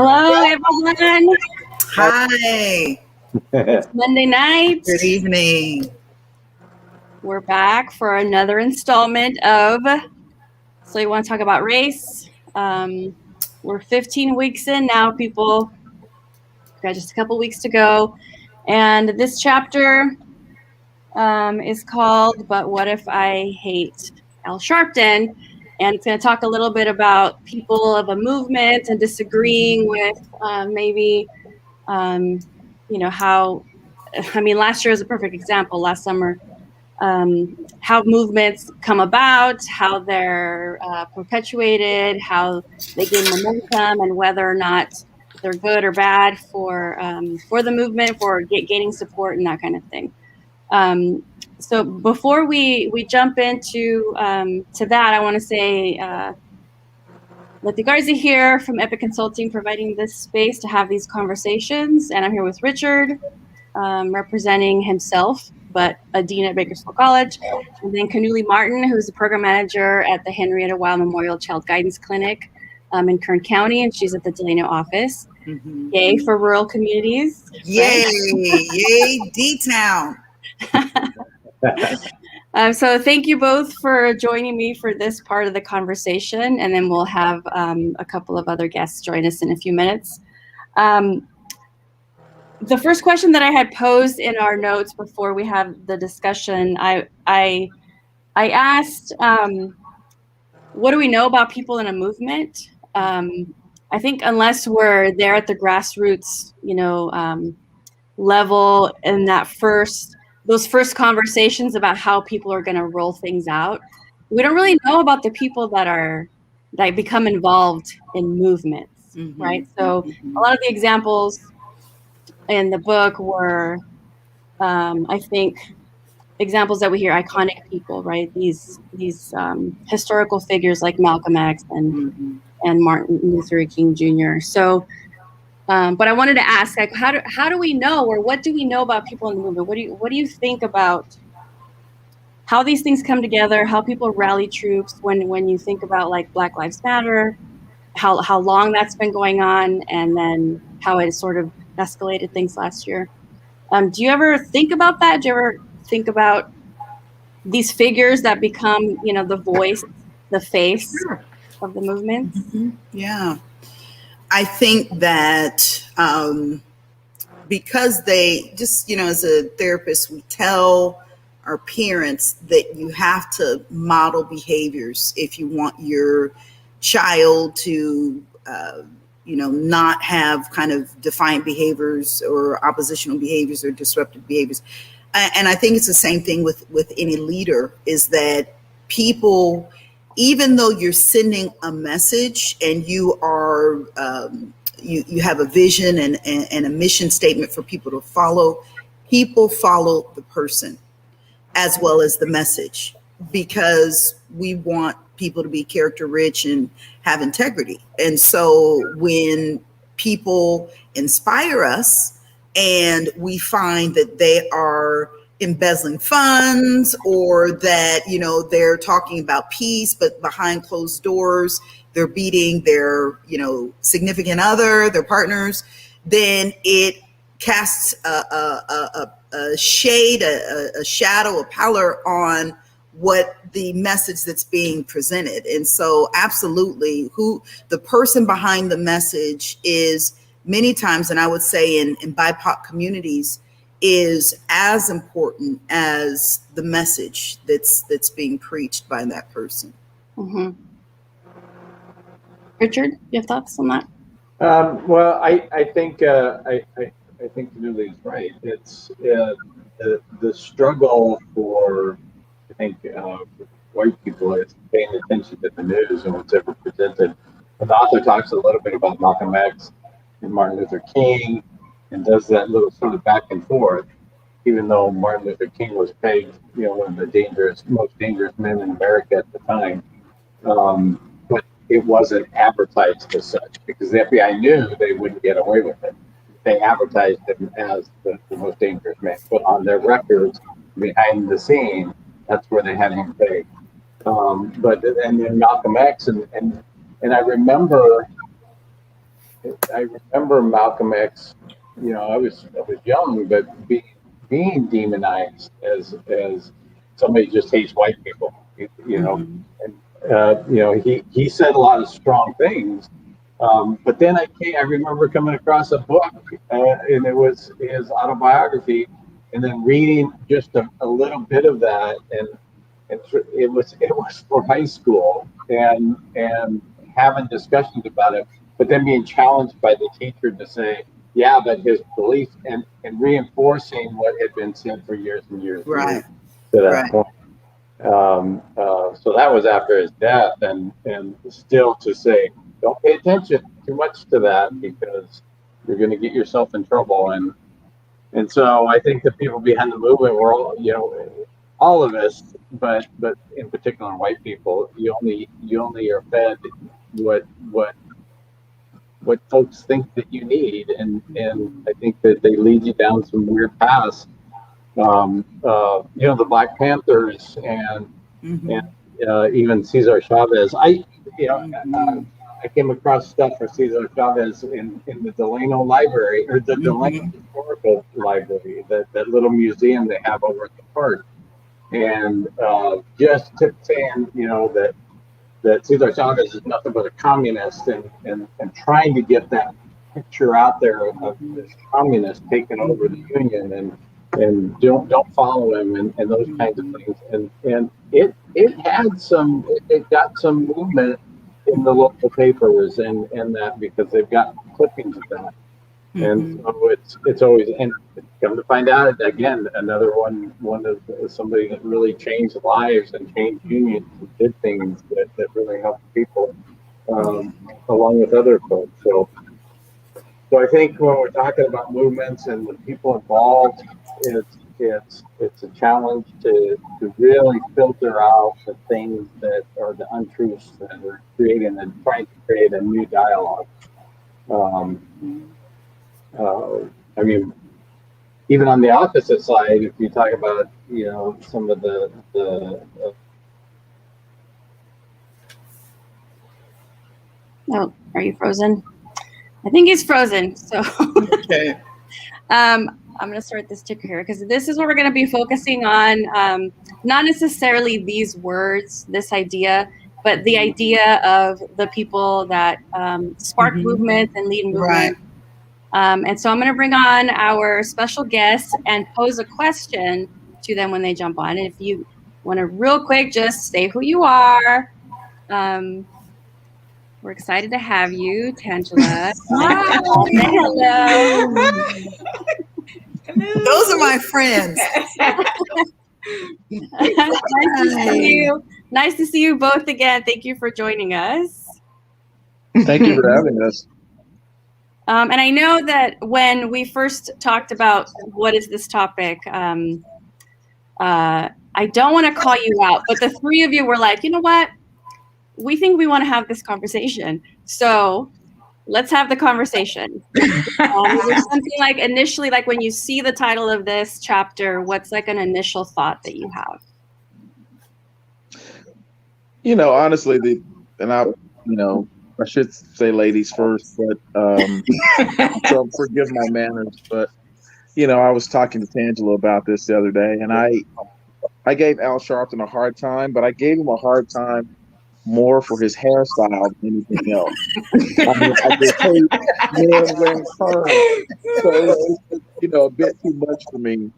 Hello, everyone. Hi. It's Monday night. Good evening. We're back for another installment of So You Want to Talk About Race? We're 15 weeks in now, people. We've got just a couple weeks to go. And this chapter is called But What If I Hate Al Sharpton? And it's going to talk a little bit about people of a movement and disagreeing with how, last year is a perfect example. Last summer, how movements come about, how they're perpetuated, how they gain momentum, and whether or not they're good or bad for the movement, for gaining support and that kind of thing. So before we jump into to that, I want to say Letty Garza here from Epic Consulting, providing this space to have these conversations. And I'm here with Richard, representing himself, but a dean at Bakersfield College. And then Kanule Martin, who's the program manager at the Henrietta Wild Memorial Child Guidance Clinic in Kern County, and she's at the Delano office. Mm-hmm. Yay for rural communities. Yay, right? Yay, D-Town. So thank you both for joining me for this part of the conversation, and then we'll have a couple of other guests join us in a few minutes. The first question that I had posed in our notes before we have the discussion, I asked, what do we know about people in a movement? I think unless we're there at the grassroots, level in those first conversations about how people are going to roll things out, we don't really know about the people that become involved in movements, mm-hmm. right? So mm-hmm. a lot of the examples in the book were, I think, examples that we hear, iconic people, right? These historical figures like Malcolm X and Martin Luther King Jr. So, but I wanted to ask, like, how do we know, or what do we know about people in the movement? What do you think about how these things come together? How people rally troops when you think about like Black Lives Matter, how long that's been going on, and then how it sort of escalated things last year. Do you ever think about that? Do you ever think about these figures that become, the voice, the face of the movement? Mm-hmm. Yeah. I think that because they just, as a therapist, we tell our parents that you have to model behaviors if you want your child to, not have kind of defiant behaviors or oppositional behaviors or disruptive behaviors. And I think it's the same thing with any leader, is that people, even though you're sending a message and you are, you have a vision and a mission statement for people to follow, people follow the person as well as the message, because we want people to be character rich and have integrity. And so when people inspire us and we find that they are embezzling funds, or that, they're talking about peace, but behind closed doors, they're beating their, significant other, their partners, then it casts a shade, a shadow, a pallor on what the message that's being presented. And so absolutely, who the person behind the message is many times, and I would say in BIPOC communities, is as important as the message that's being preached by that person. Mm-hmm. Richard, you have thoughts on that? Well, I think Kanule is right. It's the struggle for, I think, white people is paying attention to the news and what's ever presented. And the author talks a little bit about Malcolm X and Martin Luther King, and does that little sort of back and forth, even though Martin Luther King was pegged, one of the most dangerous men in America at the time. But it wasn't advertised as such, because the FBI knew they wouldn't get away with it. They advertised him as the most dangerous man, but on their records behind the scene, that's where they had him pegged. And then Malcolm X, and I remember I remember Malcolm X. I was young, but being demonized as somebody who just hates white people. Mhm. And he said a lot of strong things. But then I remember coming across a book, and it was his autobiography, and then reading just a little bit of that, and it was for high school, and having discussions about it, but then being challenged by the teacher to say, yeah, but his belief, and reinforcing what had been said for years and years and years Right. to that Right. point. So that was after his death, and still to say, don't pay attention too much to that because you're going to get yourself in trouble. And so I think the people behind the movement were all of us, but in particular white people, you only are fed what what what folks think that you need, and I think that they lead you down some weird paths. The Black Panthers and Mm-hmm. even Cesar Chavez. You know, uh, Mm-hmm. I came across stuff for Cesar Chavez in the Delano Library, or the Delano Mm-hmm. Historical Library, that little museum they have over at the park. And just saying, that Cesar Chavez is nothing but a communist, and trying to get that picture out there of this communist taking over the union, and don't follow him, and those kinds of things, and it got some movement in the local papers, and that because they've got clippings of that. And Mm-hmm. so it's always, and come to find out, again, another one of somebody that really changed lives and changed unions and did things that really helped people, um, along with other folks. So I think when we're talking about movements and the people involved, it's a challenge to really filter out the things that are the untruths that are creating and trying to create a new dialogue. Um, uh, I mean, even on the opposite side, if you talk about, some of the Oh, are you frozen? I think he's frozen. So Okay. I'm going to start this ticker here because this is what we're going to be focusing on. Not necessarily these words, this idea, but the idea of the people that spark Mm-hmm. movements and lead Right. movements. And so I'm going to bring on our special guests and pose a question to them when they jump on. And if you want to real quick, just say who you are. We're excited to have you, Tangela. Hi. Hello. Those are my friends. Nice to see you. Nice to see you both again. Thank you for joining us. Thank you for having us. And I know that when we first talked about what is this topic, I don't want to call you out, but the three of you were like, you know what? We think we want to have this conversation. So let's have the conversation. Is there something like initially, like when you see the title of this chapter, what's like an initial thought that you have? Honestly, I should say ladies first, but so forgive my manners. But I was talking to Tangela about this the other day, and I gave Al Sharpton a hard time, but I gave him a hard time more for his hairstyle than anything else. I mean, I just hate men wearing perms, so it's just, a bit too much for me.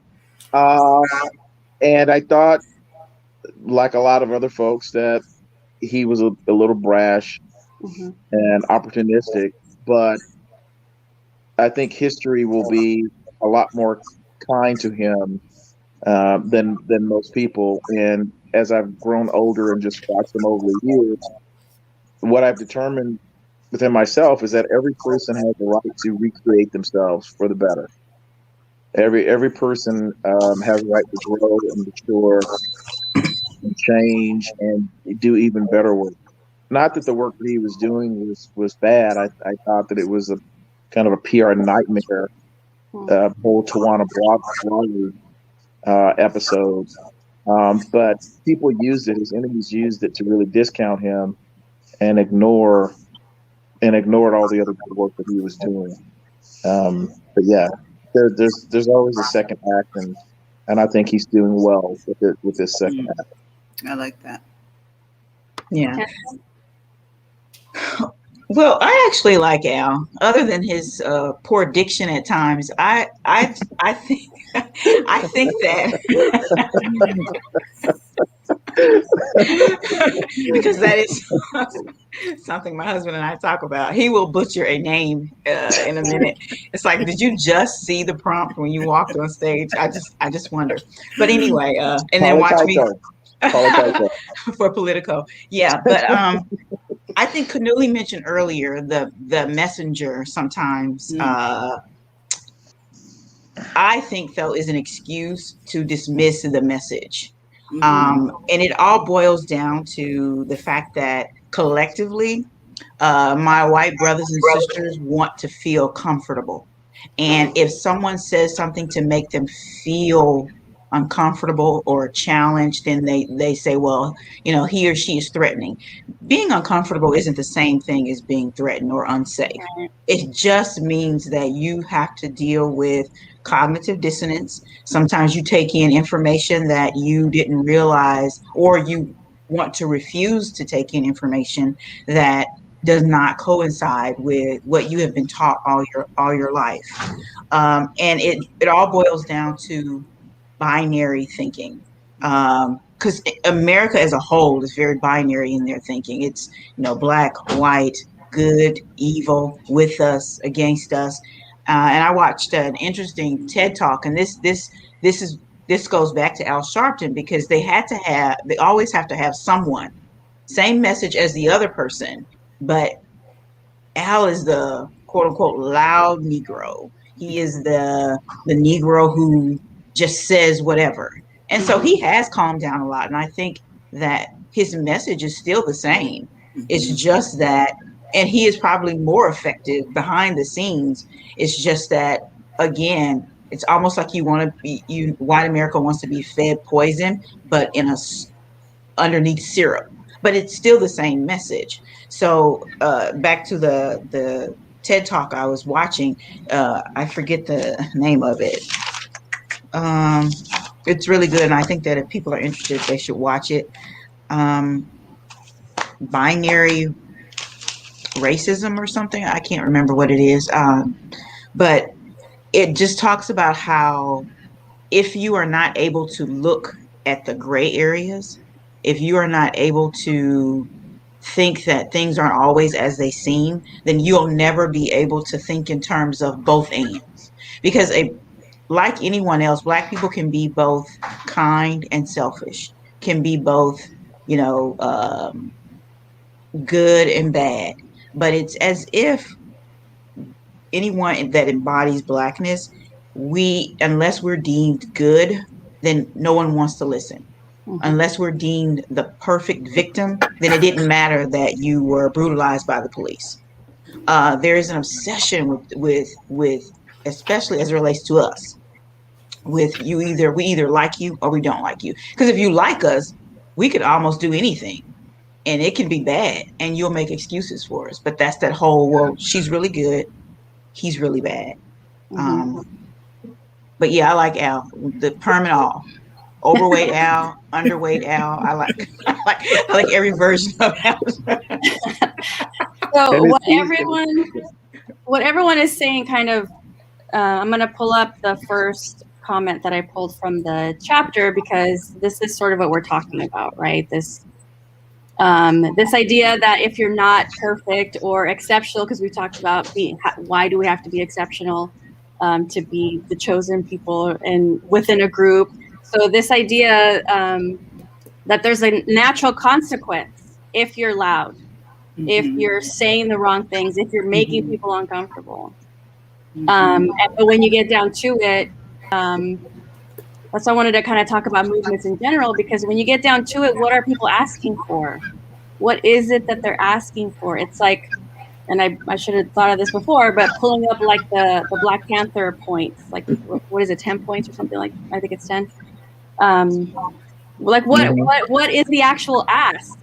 And I thought, like a lot of other folks, that he was a little brash Mm-hmm. and opportunistic, but I think history will be a lot more kind to him than most people. And as I've grown older and just watched him over the years, what I've determined within myself is that every person has the right to recreate themselves for the better. Every person has a right to grow and mature and change and do even better work. Not that the work that he was doing was bad. I thought that it was a kind of a PR nightmare, whole Tawana Broadway episode. But people used it, his enemies used it to really discount him and ignore and ignored all the other good work that he was doing. But yeah, there's always a second act, and I think he's doing well with this second act. I like that. Yeah. Well, I actually like Al. Other than his poor diction at times, I think I think that because that is something my husband and I talk about. He will butcher a name in a minute. It's like, did you just see the prompt when you walked on stage? I just wonder. But anyway, and then watch me for Politico. Yeah, but I think Kanule mentioned earlier the messenger sometimes. I think though is an excuse to dismiss the message. And it all boils down to the fact that collectively, my white brothers and sisters want to feel comfortable. And if someone says something to make them feel uncomfortable or challenged, then they say, well, he or she is threatening. Being uncomfortable isn't the same thing as being threatened or unsafe. It just means that you have to deal with cognitive dissonance. Sometimes you take in information that you didn't realize, or you want to refuse to take in information that does not coincide with what you have been taught all your life. And it all boils down to binary thinking. Because America as a whole is very binary in their thinking. It's, black, white, good, evil, with us, against us. And I watched an interesting TED Talk, and this goes back to Al Sharpton, because they always have to have someone, same message as the other person, but Al is the quote unquote loud Negro. He is the Negro who just says whatever. And so he has calmed down a lot. And I think that his message is still the same. It's just that, and he is probably more effective behind the scenes. It's just that, again, it's almost like white America wants to be fed poison, but underneath syrup. But it's still the same message. So back to the TED Talk I was watching, I forget the name of it. It's really good, and I think that if people are interested, they should watch it. Binary racism or something. I can't remember what it is. But it just talks about how if you are not able to look at the gray areas, if you are not able to think that things aren't always as they seem, then you'll never be able to think in terms of both ends. Because like anyone else, Black people can be both kind and selfish, can be both, good and bad. But it's as if anyone that embodies Blackness, unless we're deemed good, then no one wants to listen. Unless we're deemed the perfect victim, then it didn't matter that you were brutalized by the police. There is an obsession with especially as it relates to us, with we either like you or we don't like you. Because if you like us, we could almost do anything, and it can be bad, and you'll make excuses for us. But that's that whole, well, she's really good, he's really bad. But yeah, I like Al, the perm and all. Overweight Al, underweight Al. I like every version of Al. So what everyone is saying, kind of, I'm going to pull up the first comment that I pulled from the chapter, because this is sort of what we're talking about, right? This idea that if you're not perfect or exceptional, because we talked about why do we have to be exceptional to be the chosen people and within a group. So this idea that there's a natural consequence if you're loud, if you're saying the wrong things, if you're making people uncomfortable. But when you get down to it, that's why I wanted to kind of talk about movements in general, because when you get down to it, what are people asking for? What is it that they're asking for? It's like, and I should have thought of this before, but pulling up like the Black Panther points, like what is it, 10 points or something, like I think it's 10. Like what is the actual ask?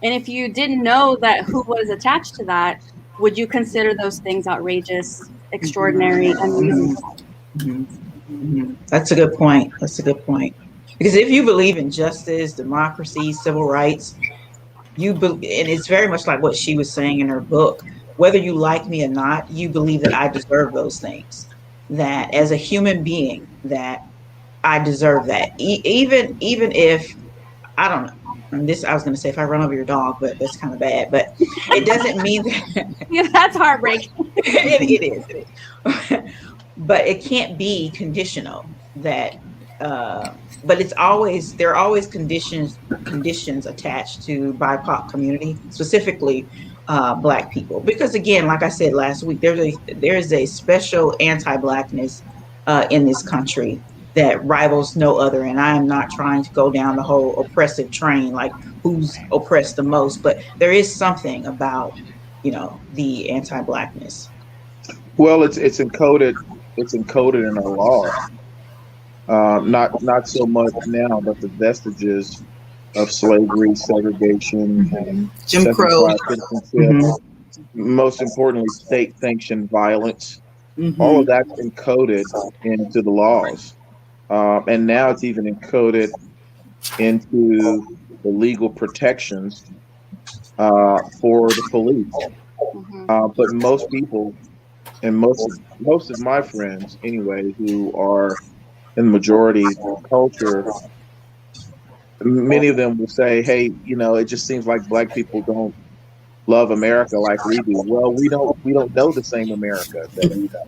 And if you didn't know that who was attached to that, would you consider those things outrageous, extraordinary, unreasonable? That's a good point. That's a good point. Because if you believe in justice, democracy, civil rights, and it's very much like what she was saying in her book. Whether you like me or not, you believe that I deserve those things. That as a human being, that I deserve that. Even if I don't know. And this I was going to say if I run over your dog, but that's kind of bad. But it doesn't mean that. Yeah, that's heartbreaking. It is. But it can't be conditional. That, but there are always conditions attached to BIPOC community, specifically Black people, because again, like I said last week, there's a special anti-Blackness in this country that rivals no other. And I am not trying to go down the whole oppressive train, like who's oppressed the most, but there is something about, the anti-Blackness. Well, it's encoded. It's encoded in our law. Not so much now, but the vestiges of slavery, segregation, Jim Crow, citizenship, most importantly, state-sanctioned violence. All of that's encoded into the laws, and now it's even encoded into the legal protections for the police. But most people, and most of my friends anyway, who are in the majority culture, many of them will say, "Hey, it just seems like Black people don't love America like we do." Well, we don't know the same America that you know.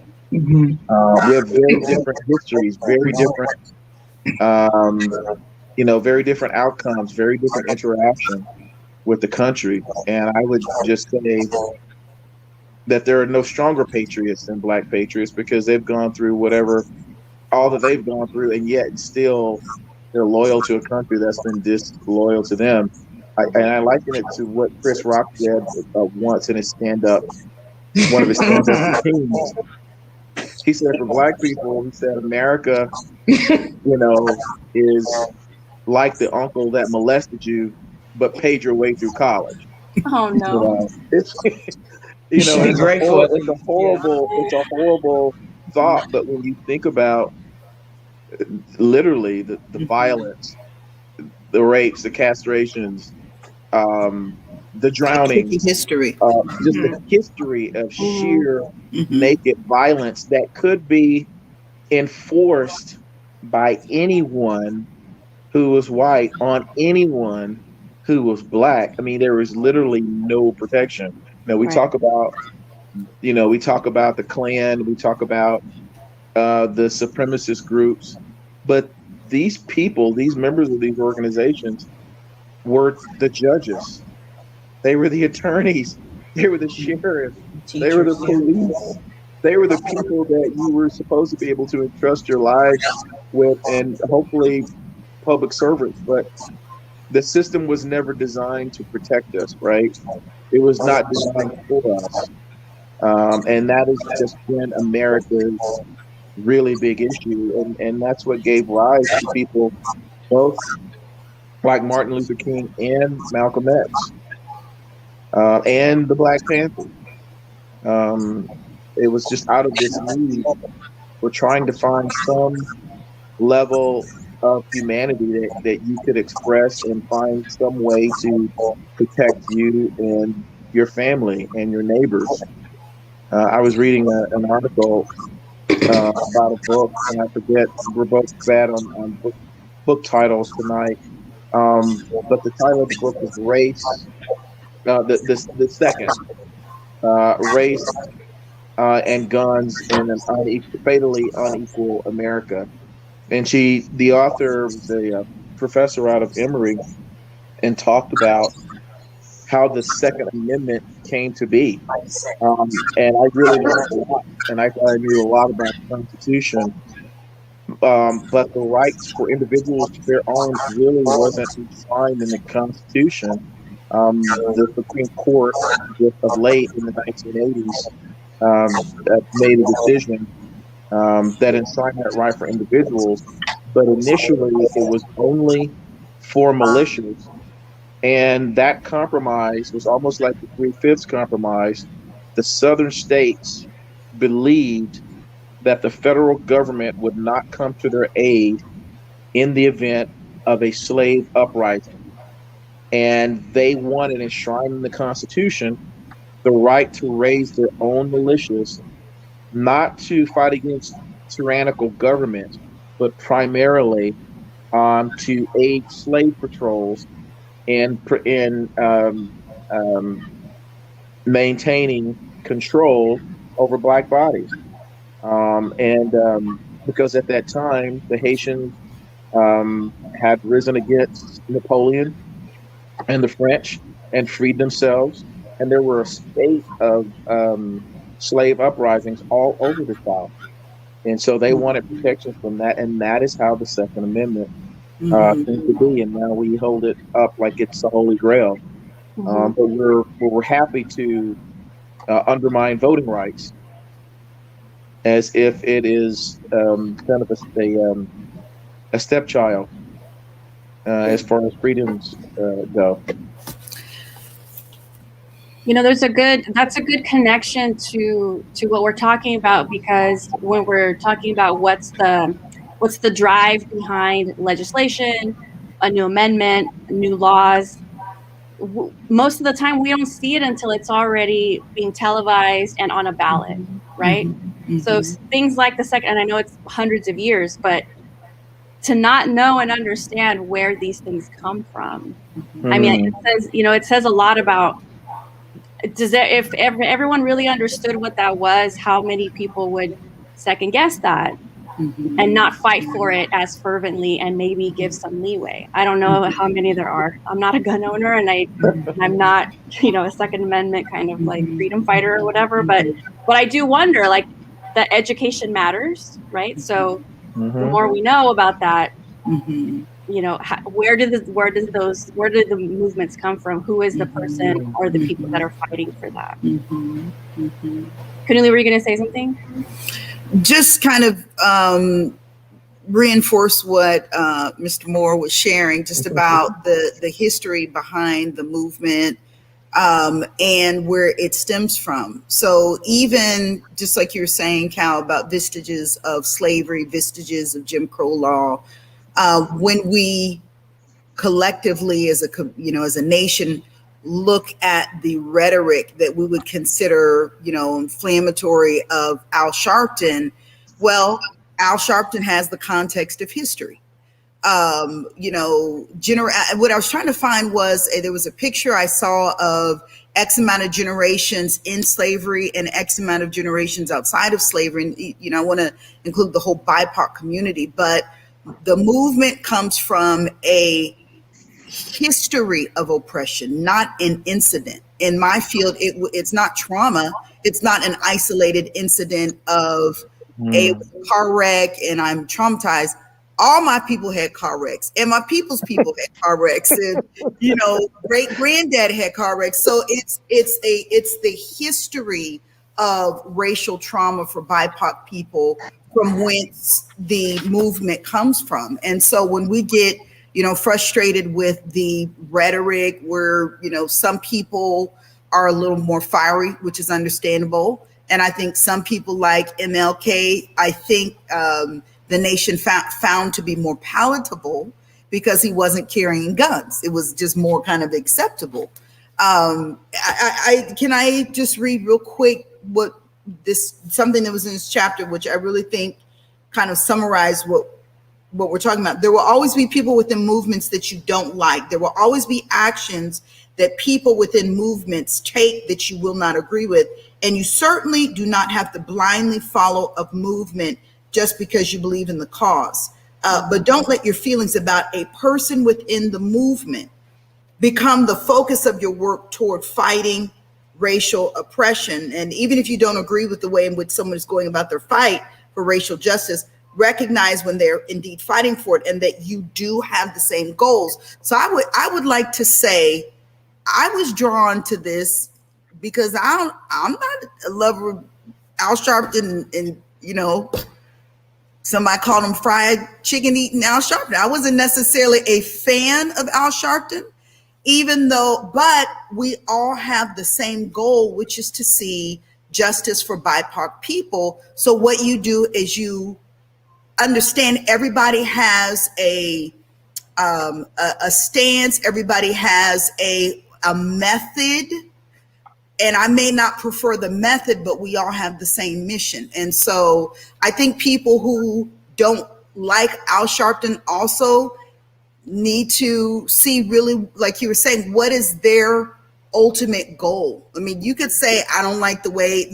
We have very different histories, very different, very different outcomes, very different interaction with the country. And I would just say that there are no stronger patriots than Black patriots, because they've gone through all that they've gone through, and yet still they're loyal to a country that's been disloyal to them. And I liken it to what Chris Rock said once in his one of his stand-up routines. He said, for Black people, he said, America, is like the uncle that molested you, but paid your way through college. Oh no! It's it's a horrible thought. But when you think about literally the violence, the rapes, the castrations, the drowning, history, just the history of sheer naked violence that could be enforced by anyone who was white on anyone who was Black. I mean, there was literally no protection. We talk about, the Klan, we talk about the supremacist groups, but these people, these members of these organizations, were the judges. They were the attorneys. They were the sheriffs. They were the police. They were the people that you were supposed to be able to entrust your lives with, and hopefully public servants. But the system was never designed to protect us, right? It was not designed for us. And that has just been America's really big issue. And that's what gave rise to people both like Martin Luther King and Malcolm X, and the Black Panthers. It was just out of this need. We're trying to find some level of humanity that you could express and find some way to protect you and your family and your neighbors. I was reading an article about a book, and I forget, we're both bad on book titles tonight. But the title of the book is Race, the second, Race and Guns in an Fatally Unequal America. And the author was a professor out of Emory, and talked about how the Second Amendment came to be. And I really learned a lot, and I thought I knew a lot about the Constitution. But the rights for individuals to bear arms really wasn't enshrined in the Constitution. The Supreme Court, of late in the 1980s, made a decision that enshrined that right for individuals. But initially, it was only for militias. And that compromise was almost like the 3/5 compromise, the southern states believed that the federal government would not come to their aid in the event of a slave uprising. And they wanted enshrined in the Constitution the right to raise their own militias, not to fight against tyrannical government, but primarily to aid slave patrols in maintaining control over Black bodies. Because at that time, the Haitians had risen against Napoleon and the French and freed themselves. And there were a spate of slave uprisings all over the South. And so they wanted protection from that. And that is how the Second Amendment came to be. And now we hold it up like it's the Holy Grail. But we're happy to undermine voting rights as if it is kind of a stepchild as far as freedoms go. You know, that's a good connection to what we're talking about, because when we're talking about what's the drive behind legislation, a new amendment, new laws, most of the time we don't see it until it's already being televised and on a ballot, right? So things like the second, and I know it's hundreds of years, but to not know and understand where these things come from. I mean, it says a lot about, if everyone really understood what that was, how many people would second guess that and not fight for it as fervently and maybe give some leeway. I don't know how many there are. I'm not a gun owner, and I'm not, a Second Amendment kind of like freedom fighter or whatever, but I do wonder, like, that education matters, right? So the more we know about that, where did the movements come from? Who is the person or the people that are fighting for that? Kanule, were you going to say something? Just kind of reinforce what Mr. Moore was sharing, just about the history behind the movement and where it stems from. So even just like you were saying, Cal, about vestiges of slavery, vestiges of Jim Crow law, when we collectively as a nation look at the rhetoric that we would consider, inflammatory of Al Sharpton, well, Al Sharpton has the context of history. What I was trying to find was there was a picture I saw of X amount of generations in slavery and X amount of generations outside of slavery. And, I want to include the whole BIPOC community, but the movement comes from a history of oppression, not an incident. In my field, it's not trauma. It's not an isolated incident of a car wreck and I'm traumatized. All my people had car wrecks, and my people's people had car wrecks, and great granddad had car wrecks. So it's the history of racial trauma for BIPOC people, from whence the movement comes from. And so when we get frustrated with the rhetoric, where some people are a little more fiery, which is understandable, and I think some people like MLK, I think the nation found to be more palatable because he wasn't carrying guns. It was just more kind of acceptable. Can I just read real quick something that was in this chapter, which I really think kind of summarized what we're talking about. There will always be people within movements that you don't like. There will always be actions that people within movements take that you will not agree with. And you certainly do not have to blindly follow a movement just because you believe in the cause. But don't let your feelings about a person within the movement become the focus of your work toward fighting racial oppression. And even if you don't agree with the way in which someone is going about their fight for racial justice, recognize when they're indeed fighting for it and that you do have the same goals. So I would like to say I was drawn to this because I'm not a lover of Al Sharpton, and somebody called him fried chicken eating Al Sharpton. I wasn't necessarily a fan of Al Sharpton. even though, but we all have the same goal, which is to see justice for BIPOC people. So what you do is you understand everybody has a stance, everybody has a method, and I may not prefer the method, but we all have the same mission. And so I think people who don't like Al Sharpton also need to see, really, like you were saying, what is their ultimate goal? I mean, you could say, I don't like the way,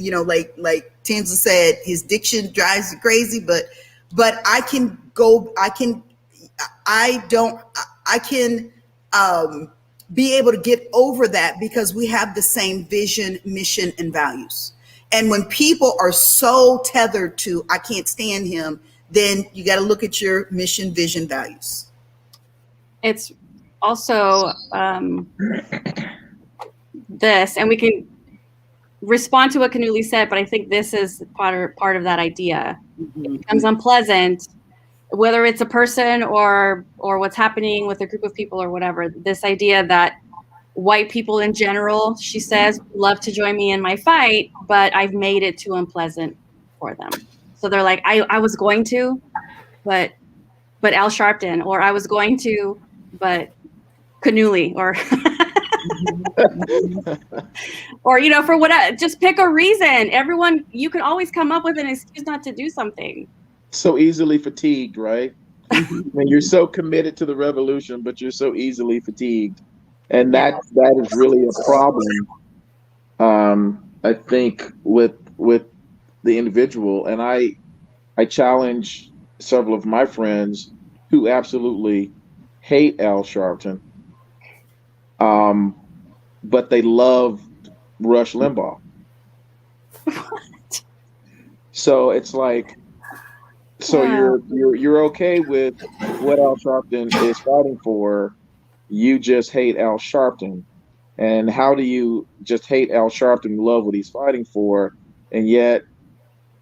like Tinsley said, his diction drives you crazy, but I can be able to get over that because we have the same vision, mission, and values. And when people are so tethered to, I can't stand him, then you got to look at your mission, vision, values. It's also this, and we can respond to what Kanule said, but I think this is part of that idea. It becomes unpleasant, whether it's a person or what's happening with a group of people or whatever. This idea that white people in general, she says, love to join me in my fight, but I've made it too unpleasant for them. So they're like, I was going to, but Al Sharpton, or I was going to, but Kanule, or or for what, just pick a reason. Everyone, you can always come up with an excuse not to do something. So easily fatigued, right? I mean, you're so committed to the revolution, but you're so easily fatigued, and that is really a problem. I think with the individual, and I challenge several of my friends who absolutely hate Al Sharpton, but they love Rush Limbaugh. What? So it's like, so you're okay with what Al Sharpton is fighting for. You just hate Al Sharpton. And how do you just hate Al Sharpton, love what he's fighting for, and yet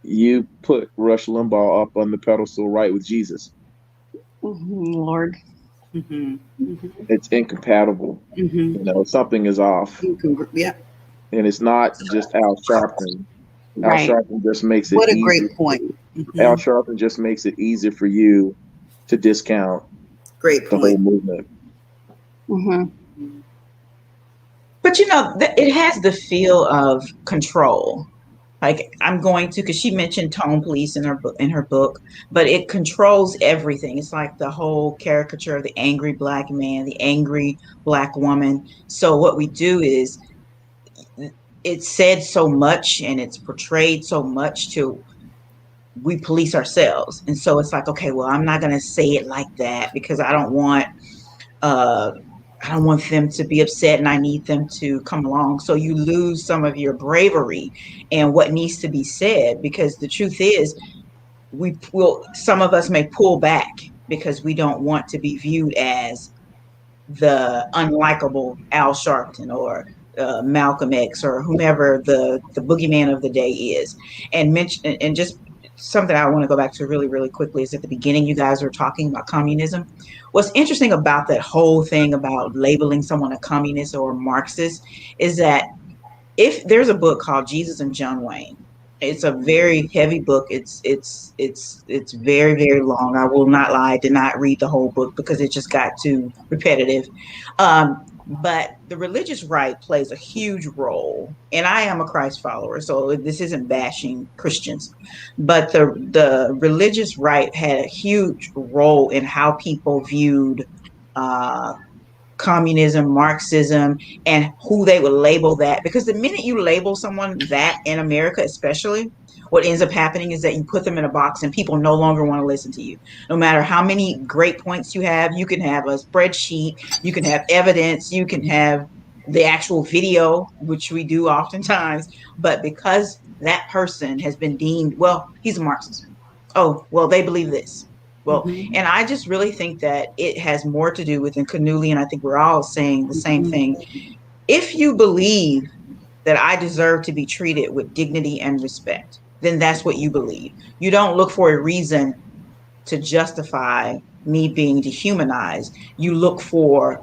you put Rush Limbaugh up on the pedestal right with Jesus? Lord. It's incompatible. Something is off. Yeah. And it's not just Al Sharpton. Right. Al Sharpton just makes it What a easy. great point. Al Sharpton just makes it easier for you to discount the whole movement. But it has the feel of control. Like, I'm going to, because she mentioned tone police in her book, but it controls everything. It's like the whole caricature of the angry black man, the angry black woman. So what we do is, it's said so much and it's portrayed so much to, we police ourselves. And so it's like, okay, well, I'm not going to say it like that because I don't want them to be upset and I need them to come along. So you lose some of your bravery and what needs to be said, because the truth is some of us may pull back because we don't want to be viewed as the unlikable Al Sharpton or Malcolm X or whomever the boogeyman of the day is. And just something I want to go back to really, really quickly is at the beginning, you guys were talking about communism. What's interesting about that whole thing about labeling someone a communist or Marxist is that if there's a book called Jesus and John Wayne, it's a very heavy book. It's very, very long. I will not lie, I did not read the whole book because it just got too repetitive. But the religious right plays a huge role, and I am a Christ follower, so this isn't bashing Christians, but the religious right had a huge role in how people viewed communism, Marxism, and who they would label that. Because the minute you label someone that in America, especially, what ends up happening is that you put them in a box and people no longer want to listen to you. No matter how many great points you have have a spreadsheet, you can have evidence, you can have the actual video, which we do oftentimes. But because that person has been deemed, well, he's a Marxist. Oh, well, they believe this. Well, and I just really think that it has more to do with, and Kanule, and I think we're all saying the same thing. If you believe that I deserve to be treated with dignity and respect, then that's what you believe. You don't look for a reason to justify me being dehumanized. You look for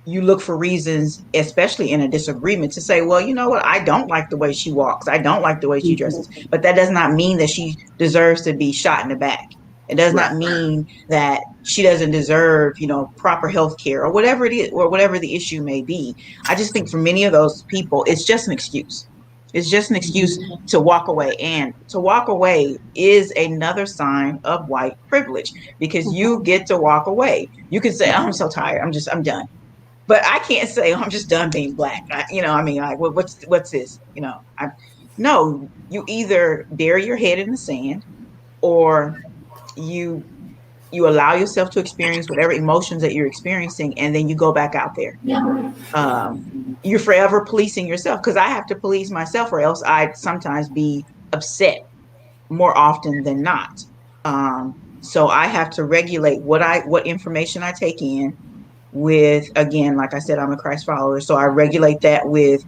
you look for reasons, especially in a disagreement, to say, well, you know what? I don't like the way she walks. I don't like the way she dresses. But that does not mean that she deserves to be shot in the back. It does not mean that she doesn't deserve, proper health care or whatever it is, or whatever the issue may be. I just think for many of those people, it's just an excuse. It's just an excuse to walk away. And to walk away is another sign of white privilege, because you get to walk away. You can say, I'm so tired. I'm done. But I can't say, I'm just done being black. What's this? No, you either bury your head in the sand, or you allow yourself to experience whatever emotions that you're experiencing, and then you go back out there. You're forever policing yourself, because I have to police myself, or else I'd sometimes be upset more often than not. So I have to regulate what information I take in with, again, like I said, I'm a Christ follower. So I regulate that with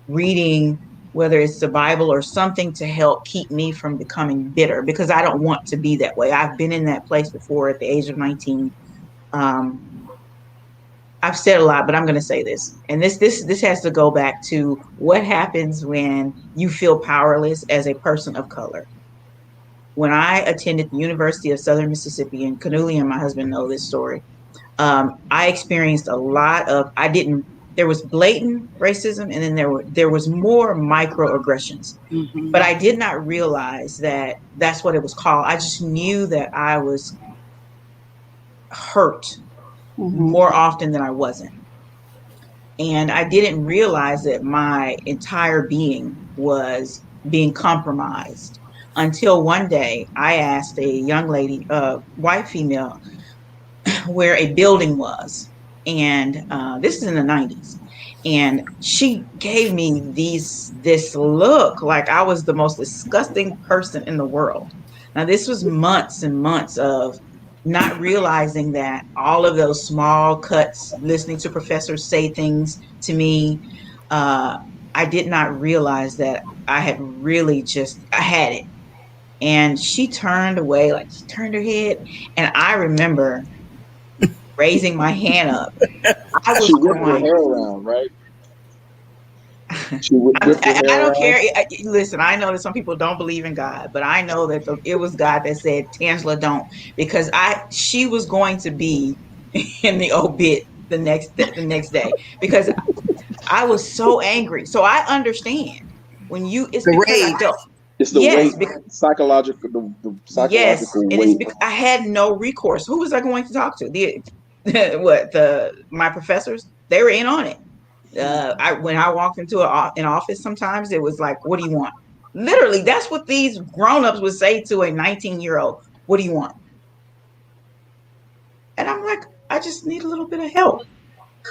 reading, whether it's the Bible or something to help keep me from becoming bitter, because I don't want to be that way. I've been in that place before at the age of 19. I've said a lot, but I'm going to say this. And this has to go back to what happens when you feel powerless as a person of color. When I attended the University of Southern Mississippi, and Kanule and my husband know this story, I experienced a lot of, there was blatant racism, and then there was more microaggressions. But I did not realize that that's what it was called. I just knew that I was hurt more often than I wasn't. And I didn't realize that my entire being was being compromised until one day I asked a young lady, white female, where a building was. And this is in the 90s. And she gave me this look like I was the most disgusting person in the world. Now, this was months and months of not realizing that all of those small cuts, listening to professors say things to me, I did not realize that I had really I had it. And she turned away, she turned her head. And I remember raising my hand up. I was whipped her hair around, right? I don't care. Listen, I know that some people don't believe in God, but I know that it was God that said, Tangela, don't, because she was going to be in the obit the next day, because I was so angry. So I understand when it's the because rage. I don't. It's the weight, psychological. The psychological yes, weight. and it's because I had no recourse. Who was I going to talk to? My professors? They were in on it. When I walked into an office, sometimes it was like, what do you want? Literally, that's what these grown-ups would say to a 19-year-old. What do you want? And I'm like, I just need a little bit of help.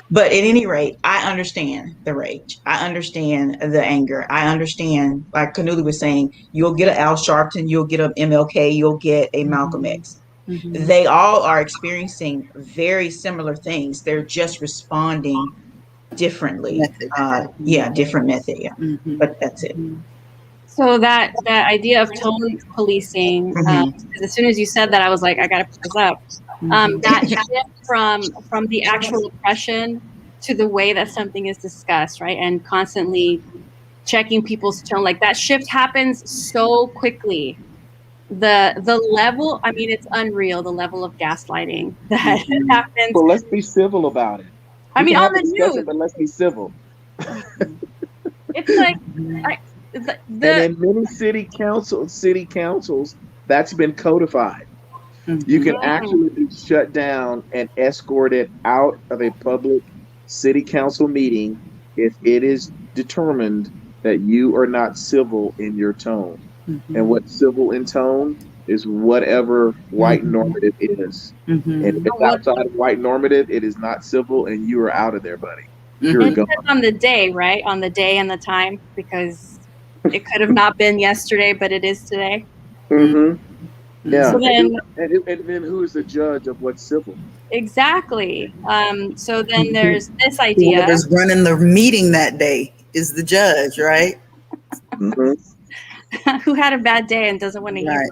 But at any rate, I understand the rage. I understand the anger. I understand, like Kanule was saying, you'll get an Al Sharpton, you'll get an MLK, you'll get a Malcolm X. They all are experiencing very similar things. They're just responding differently. Different method. Yeah. But that's it. So that idea of tone policing, as soon as you said that, I was like, I gotta put this up. That shift from the actual oppression to the way that something is discussed, right? And constantly checking people's tone, like that shift happens so quickly. The level, I mean, it's unreal, the level of gaslighting that happens. Well, let's be civil about it. I mean, on the news, but let's be civil. It's like and in many city councils, that's been codified. You can actually be shut down and escorted out of a public city council meeting if it is determined that you are not civil in your tone. And what's civil in tone is whatever white normative is. And if it's outside of white normative, it is not civil, and you are out of there, buddy. You're gone. On the day, right? On the day and the time, because it could have not been yesterday, but it is today. Yeah. So then, and then who is the judge of what's civil? Exactly. So then there's this idea. Whoever's running the meeting that day is the judge, right? Who had a bad day and doesn't want to hear it.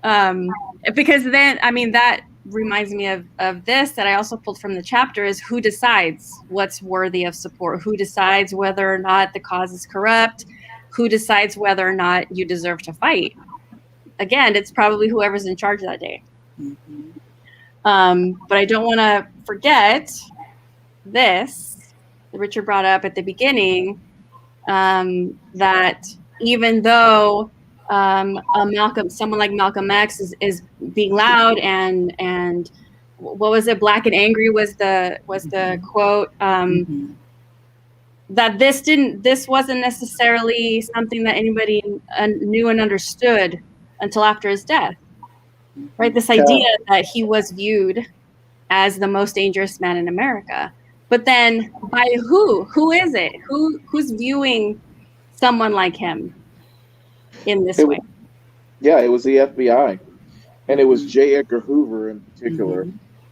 Right. Because then, I mean, that reminds me of this that I also pulled from the chapter is who decides what's worthy of support, who decides whether or not the cause is corrupt, who decides whether or not you deserve to fight. Again, it's probably whoever's in charge that day. But I don't want to forget this that Richard brought up at the beginning, that even though someone like Malcolm X is being loud and what was it? Black and angry was the quote. That this wasn't necessarily something that anybody knew and understood until after his death, right? This idea that he was viewed as the most dangerous man in America. But then by who? Who is it? Who's viewing someone like him in this way? It was the FBI. And it was J. Edgar Hoover in particular.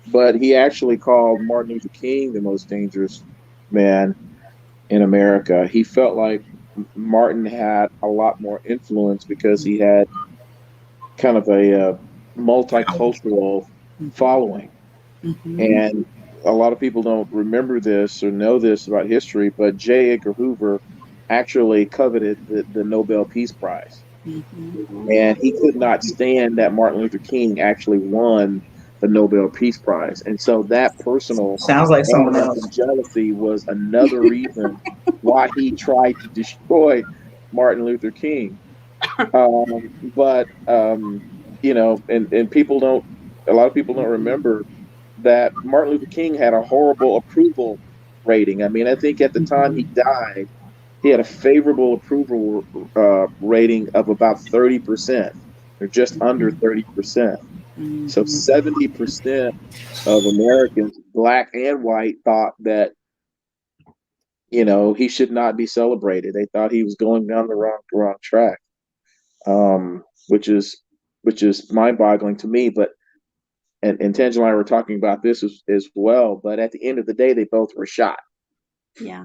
But he actually called Martin Luther King the most dangerous man in America. He felt like Martin had a lot more influence because he had kind of a multicultural following. And a lot of people don't remember this or know this about history, but J. Edgar Hoover actually coveted the Nobel Peace Prize. And he could not stand that Martin Luther King actually won the Nobel Peace Prize. And so that personal sounds like someone else. Jealousy was another reason why he tried to destroy Martin Luther King. But you know, and a lot of people don't remember that Martin Luther King had a horrible approval rating. I mean, I think at the time he died, he had a favorable approval rating of about 30%, or just under 30%. So 70% of Americans, black and white, thought that, you know, he should not be celebrated. They thought he was going down the wrong track, which is mind-boggling to me. But and Tangelia and I were talking about this as well. But at the end of the day, they both were shot. Yeah.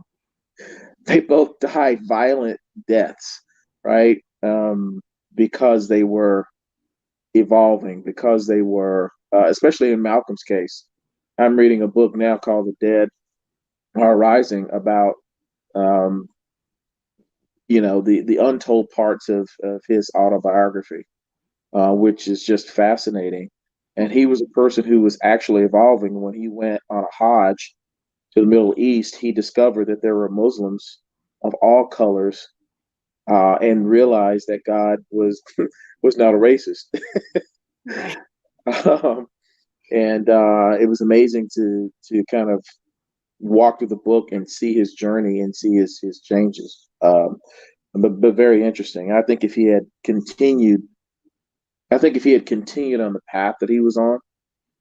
They both died violent deaths, right? Because they were evolving, because they were, especially in Malcolm's case. I'm reading a book now called The Dead Are Rising about, you know, the untold parts of his autobiography, which is just fascinating. And he was a person who was actually evolving. When he went on a Hajj to the Middle East, he discovered that there were Muslims of all colors, and realized that God was not a racist. And it was amazing to kind of walk through the book and see his journey and see his changes. But very interesting. I think if he had continued on the path that he was on,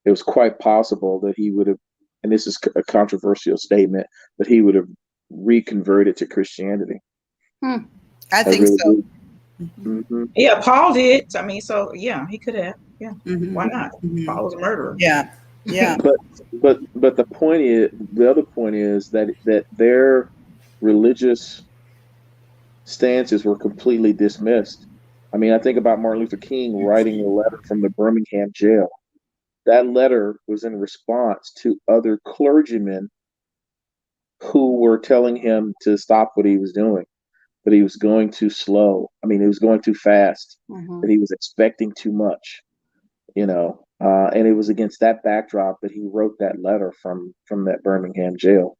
it was quite possible that he would have, and this is a controversial statement, but he would have reconverted to Christianity. I think so. Yeah, Paul did. I mean, so yeah, he could have. Yeah, why not? Paul was a murderer. Yeah. But the other point is that their religious stances were completely dismissed. I mean, I think about Martin Luther King writing a letter from the Birmingham jail. That letter was in response to other clergymen who were telling him to stop what he was doing, that he was going too slow. I mean, he was going too fast, that he was expecting too much, you know. And it was against that backdrop that he wrote that letter from that Birmingham jail.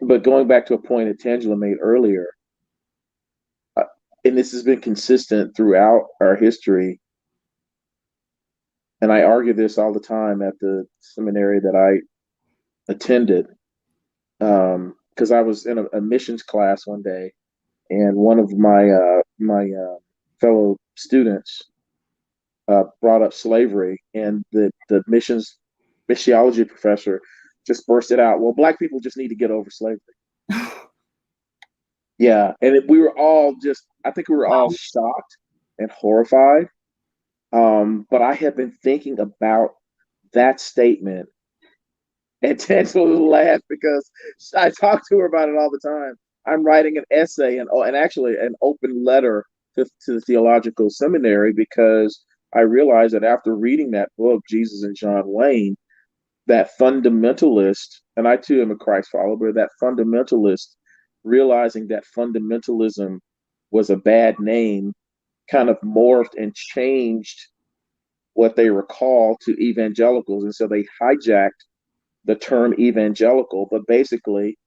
But going back to a point that Tangelia made earlier, and this has been consistent throughout our history, and I argue this all the time at the seminary that I attended, because I was in a missions class one day, and one of my fellow students brought up slavery, and the missiology professor just bursted out, "Well, black people just need to get over slavery." Yeah, and we were all I think we were all shocked and horrified. But I have been thinking about that statement, and Tangelia laughed because I talk to her about it all the time. I'm writing an essay and actually an open letter to the theological seminary because I realized that after reading that book, Jesus and John Wayne, that fundamentalist, and I too am a Christ follower, but that fundamentalist, realizing that fundamentalism was a bad name, kind of morphed and changed what they were called to evangelicals. And so they hijacked the term evangelical, but basically,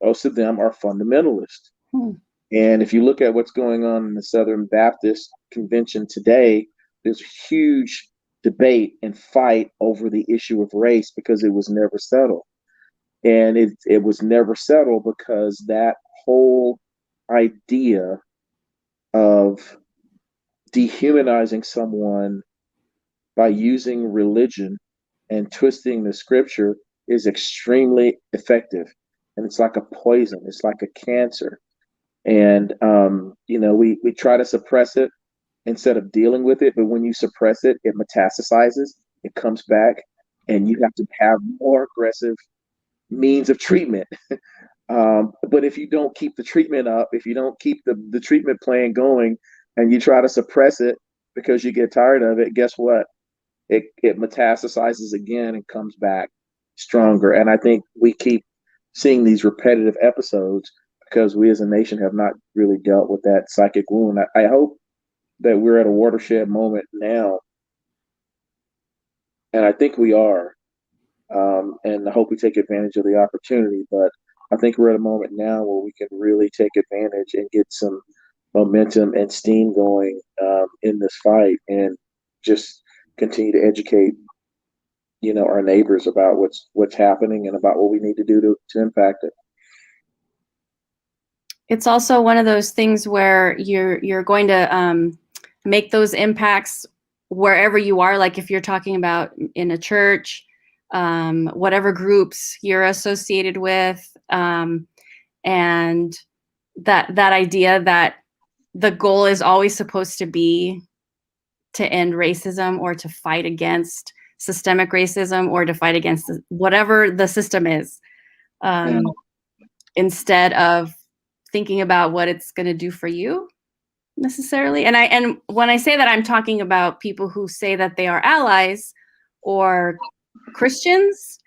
most of them are fundamentalists. And if you look at what's going on in the Southern Baptist Convention today, there's huge debate and fight over the issue of race because it was never settled. And it was never settled because that whole idea of dehumanizing someone by using religion and twisting the scripture is extremely effective. And it's like a poison, it's like a cancer. And, we try to suppress it instead of dealing with it. But when you suppress it, it metastasizes, it comes back, and you have to have more aggressive means of treatment. But if you don't keep the treatment up, if you don't keep the treatment plan going, and you try to suppress it because you get tired of it, guess what? It metastasizes again and comes back stronger. And I think we keep seeing these repetitive episodes because we as a nation have not really dealt with that psychic wound. I hope that we're at a watershed moment now, and I think we are. And I hope we take advantage of the opportunity. But I think we're at a moment now where we can really take advantage and get some momentum and steam going in this fight, and just continue to educate, our neighbors about what's happening and about what we need to do to impact it. It's also one of those things where you're going to make those impacts wherever you are. Like if you're talking about in a church, whatever groups you're associated with, and that idea that the goal is always supposed to be to end racism or to fight against systemic racism or to fight against whatever the system is, instead of thinking about what it's going to do for you necessarily. And when I say that, I'm talking about people who say that they are allies or Christians,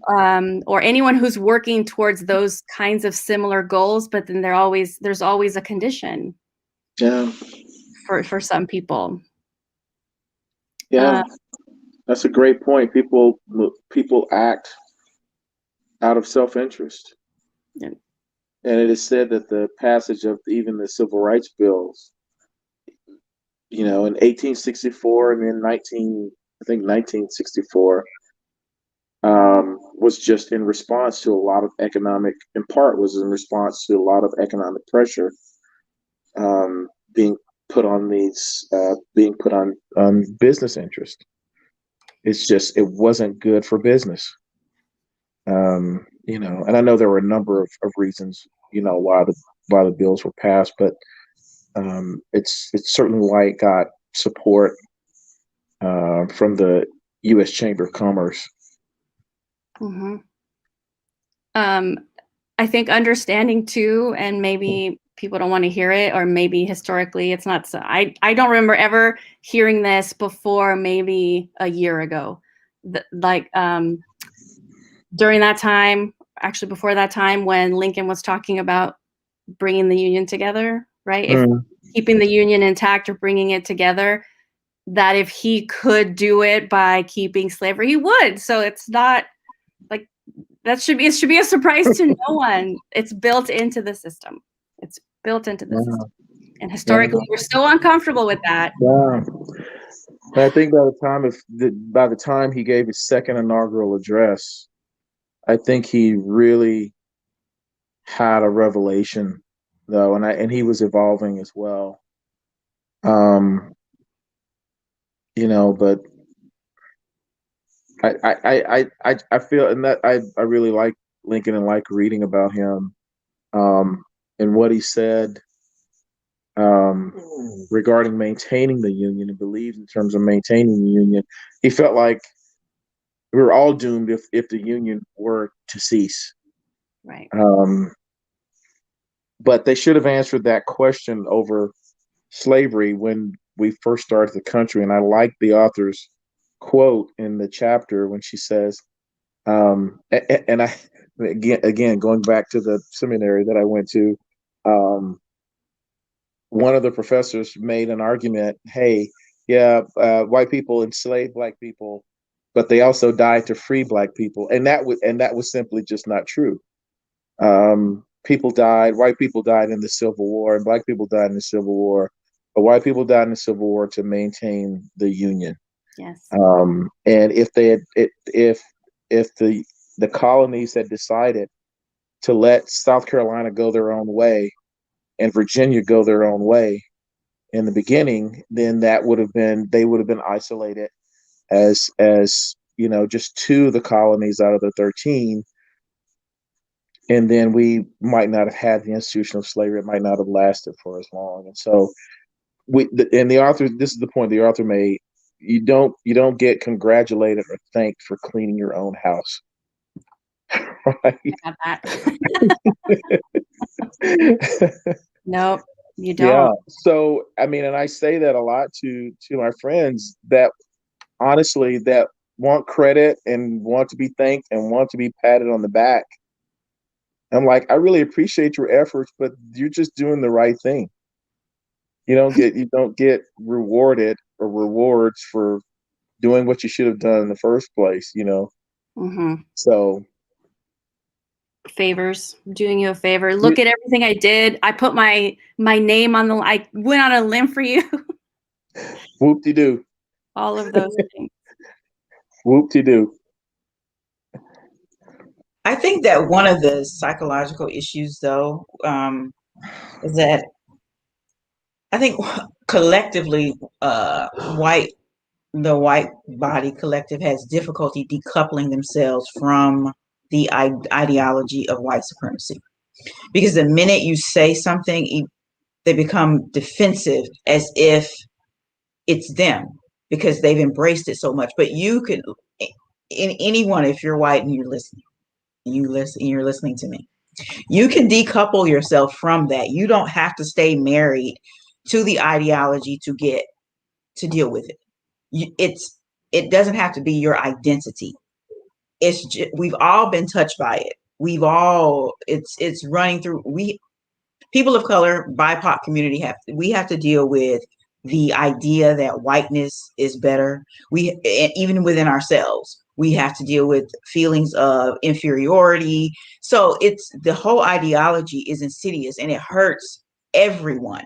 or anyone who's working towards those kinds of similar goals, but then there's always a condition. Yeah. For some people. Yeah. That's a great point. People act out of self-interest. Yeah. And it is said that the passage of even the civil rights bills, in 1864 and then 1964, was just in response to a lot of economic, in part was in response to a lot of economic pressure being put on business interest. It's just, it wasn't good for business. And I know there were a number of reasons, why the bills were passed, but it's certainly why it got support from the U.S. Chamber of Commerce. Mm-hmm. I think understanding too, and maybe people don't want to hear it, or maybe historically it's not so. I don't remember ever hearing this before, maybe a year ago. During that time, actually before that time, when Lincoln was talking about bringing the Union together, right? If keeping the Union intact or bringing it together, that if he could do it by keeping slavery, he would. So it's not like it should be a surprise to no one. It's built into the system. It's built into the system. And historically, we're so uncomfortable with that. Yeah. And I think by the time he gave his second inaugural address, I think he really had a revelation, though, and he was evolving as well. But I feel, and that I really like Lincoln and like reading about him, and what he said regarding maintaining the Union, and believed in terms of maintaining the Union. He felt like we were all doomed if the Union were to cease. Right. But they should have answered that question over slavery when we first started the country. And I like the author's quote in the chapter when she says, and I, again, going back to the seminary that I went to, one of the professors made an argument, hey, yeah, white people enslaved black people, but they also died to free black people. And that was simply just not true. White people died in the Civil War, and black people died in the Civil War, but white people died in the Civil War to maintain the Union. Yes. And if the colonies had decided to let South Carolina go their own way and Virginia go their own way in the beginning, then they would have been isolated as just two of the colonies out of the 13. And then we might not have had the institution of slavery. It might not have lasted for as long. And so the author, this is the point the author made, you don't get congratulated or thanked for cleaning your own house. Right? Got that. Nope, you don't. Yeah. So, I mean, and I say that a lot to my friends that honestly, that want credit and want to be thanked and want to be patted on the back. I'm like, I really appreciate your efforts, but you're just doing the right thing. You don't get rewarded or rewards for doing what you should have done in the first place, Mm-hmm. So favors, doing you a favor. Look at everything I did. I put my name on I went on a limb for you. Whoop-de-doo. All of those things. Whoop-de-doo. I think that one of the psychological issues, though, is that I think collectively, the white body collective has difficulty decoupling themselves from the ideology of white supremacy. Because the minute you say something, they become defensive as if it's them because they've embraced it so much. But you could, anyone, if you're white and you're listening to me, you can decouple yourself from that. You don't have to stay married to the ideology to deal with it. It doesn't have to be your identity. It's just, we've all been touched by it. It's running through. People of color, BIPOC community we have to deal with the idea that whiteness is better. Even within ourselves, we have to deal with feelings of inferiority. So the whole ideology is insidious and it hurts everyone.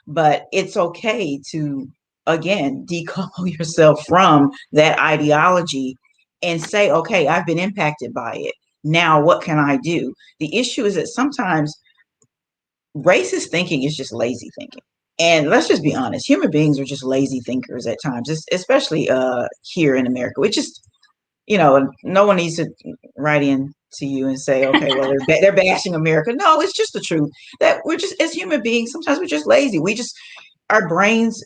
But it's okay to, again, decouple yourself from that ideology and say, okay, I've been impacted by it. Now, what can I do? The issue is that sometimes racist thinking is just lazy thinking. And let's just be honest, human beings are just lazy thinkers at times, especially here in America. We just, no one needs to write in to you and say, okay, well, they're bashing America. No, it's just the truth that we're just, as human beings, sometimes we're just lazy. Our brains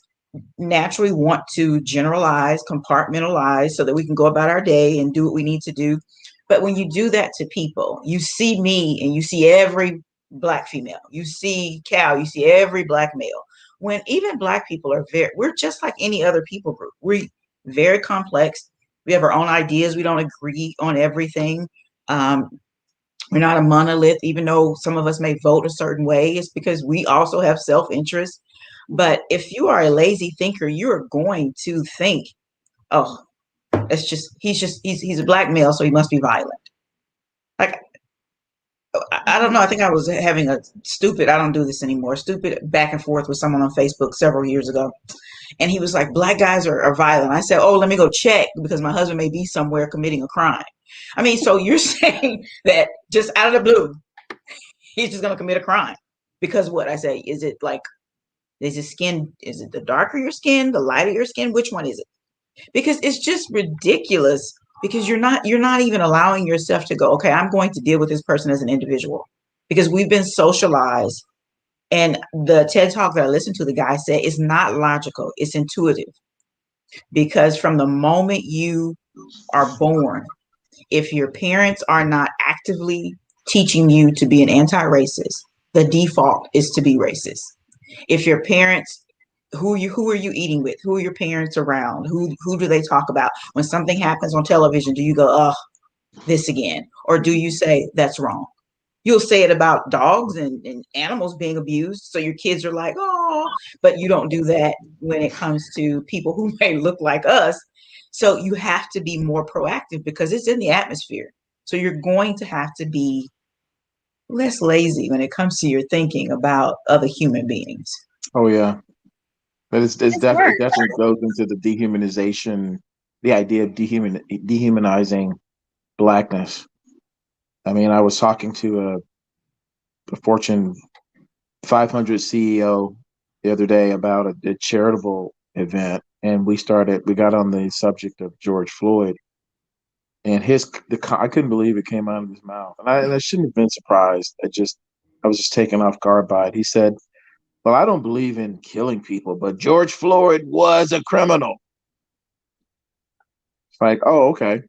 naturally want to generalize, compartmentalize so that we can go about our day and do what we need to do. But when you do that to people, you see me and you see every Black female, you see Cal, you see every Black male. When even Black people we're just like any other people group. We're very complex. We have our own ideas. We don't agree on everything. We're not a monolith, even though some of us may vote a certain way. It's because we also have self-interest. But if you are a lazy thinker, you're going to think, oh, he's a Black male, so he must be violent. Like, I don't know. I think I was having I don't do this anymore, stupid back and forth with someone on Facebook several years ago. And he was like, Black guys are violent. I said, oh, let me go check because my husband may be somewhere committing a crime. I mean, so you're saying that just out of the blue, he's just going to commit a crime because what I say, is it like, is it the darker your skin, the lighter your skin? Which one is it? Because it's just ridiculous because you're not even allowing yourself to go, okay, I'm going to deal with this person as an individual because we've been socialized. And the TED Talk that I listened to, the guy said, it's not logical, it's intuitive. Because from the moment you are born, if your parents are not actively teaching you to be an anti-racist, the default is to be racist. If your parents who are you eating with? Who are your parents around? Who do they talk about? When something happens on television, do you go, oh, this again? Or do you say that's wrong? You'll say it about dogs and animals being abused. So your kids are like, oh, but you don't do that when it comes to people who may look like us. So you have to be more proactive because it's in the atmosphere. So you're going to have to be less lazy when it comes to your thinking about other human beings. Oh yeah, but it It's work. definitely goes into the dehumanization, the idea of dehumanizing blackness. I mean, I was talking to a Fortune 500 CEO the other day about a charitable event, and we got on the subject of George Floyd, and I couldn't believe it came out of his mouth, and I shouldn't have been surprised. I was just taken off guard by it. He said, "Well, I don't believe in killing people, but George Floyd was a criminal." It's like, oh, okay.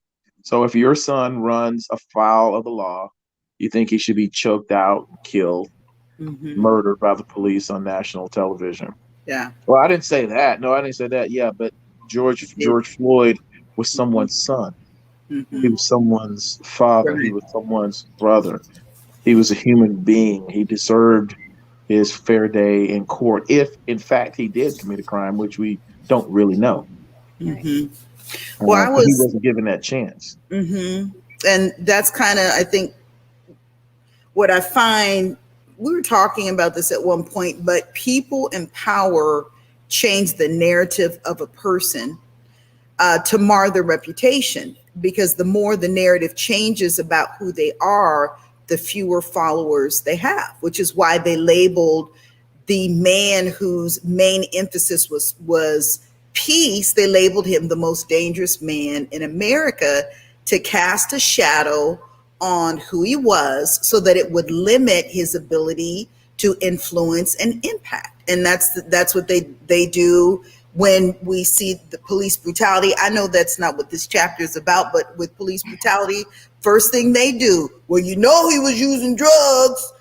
So if your son runs afoul of the law, you think he should be choked out, killed, murdered by the police on national television? Yeah. Well, I didn't say that. No, I didn't say that. Yeah, but George Floyd was someone's son. He was someone's father. He was someone's brother. He was a human being. He deserved his fair day in court if, in fact, he did commit a crime, which we don't really know. Well, he wasn't given that chance. And that's kind of, I think, what I find. We were talking about this at one point, but people in power change the narrative of a person to mar their reputation, because the more the narrative changes about who they are, the fewer followers they have, which is why they labeled the man whose main emphasis was peace. They labeled him the most dangerous man in America, to cast a shadow on who he was so that it would limit his ability to influence and impact. And that's what they do when we see the police brutality. I know that's not what this chapter is about, but with police brutality, first thing they do, well, he was using drugs,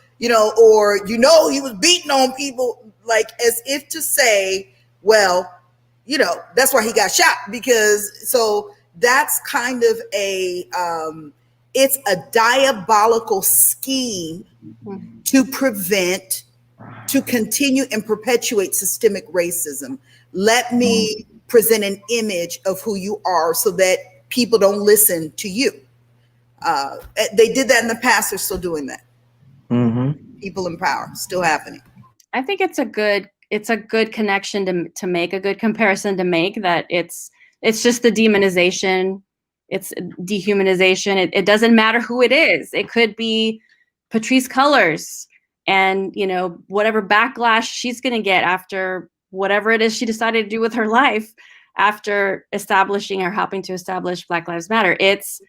or he was beating on people, like as if to say, well, that's why he got shot. Because so that's kind of it's a diabolical scheme to continue and perpetuate systemic racism. Let me present an image of who you are so that people don't listen to you. They did that in the past. They're still doing that. People in power, still happening. I think it's a good connection to make, a good comparison to make, that it's just the demonization. It's dehumanization. It doesn't matter who it is. It could be Patrisse Cullors, and whatever backlash she's going to get after whatever it is she decided to do with her life after establishing or helping to establish Black Lives Matter. It's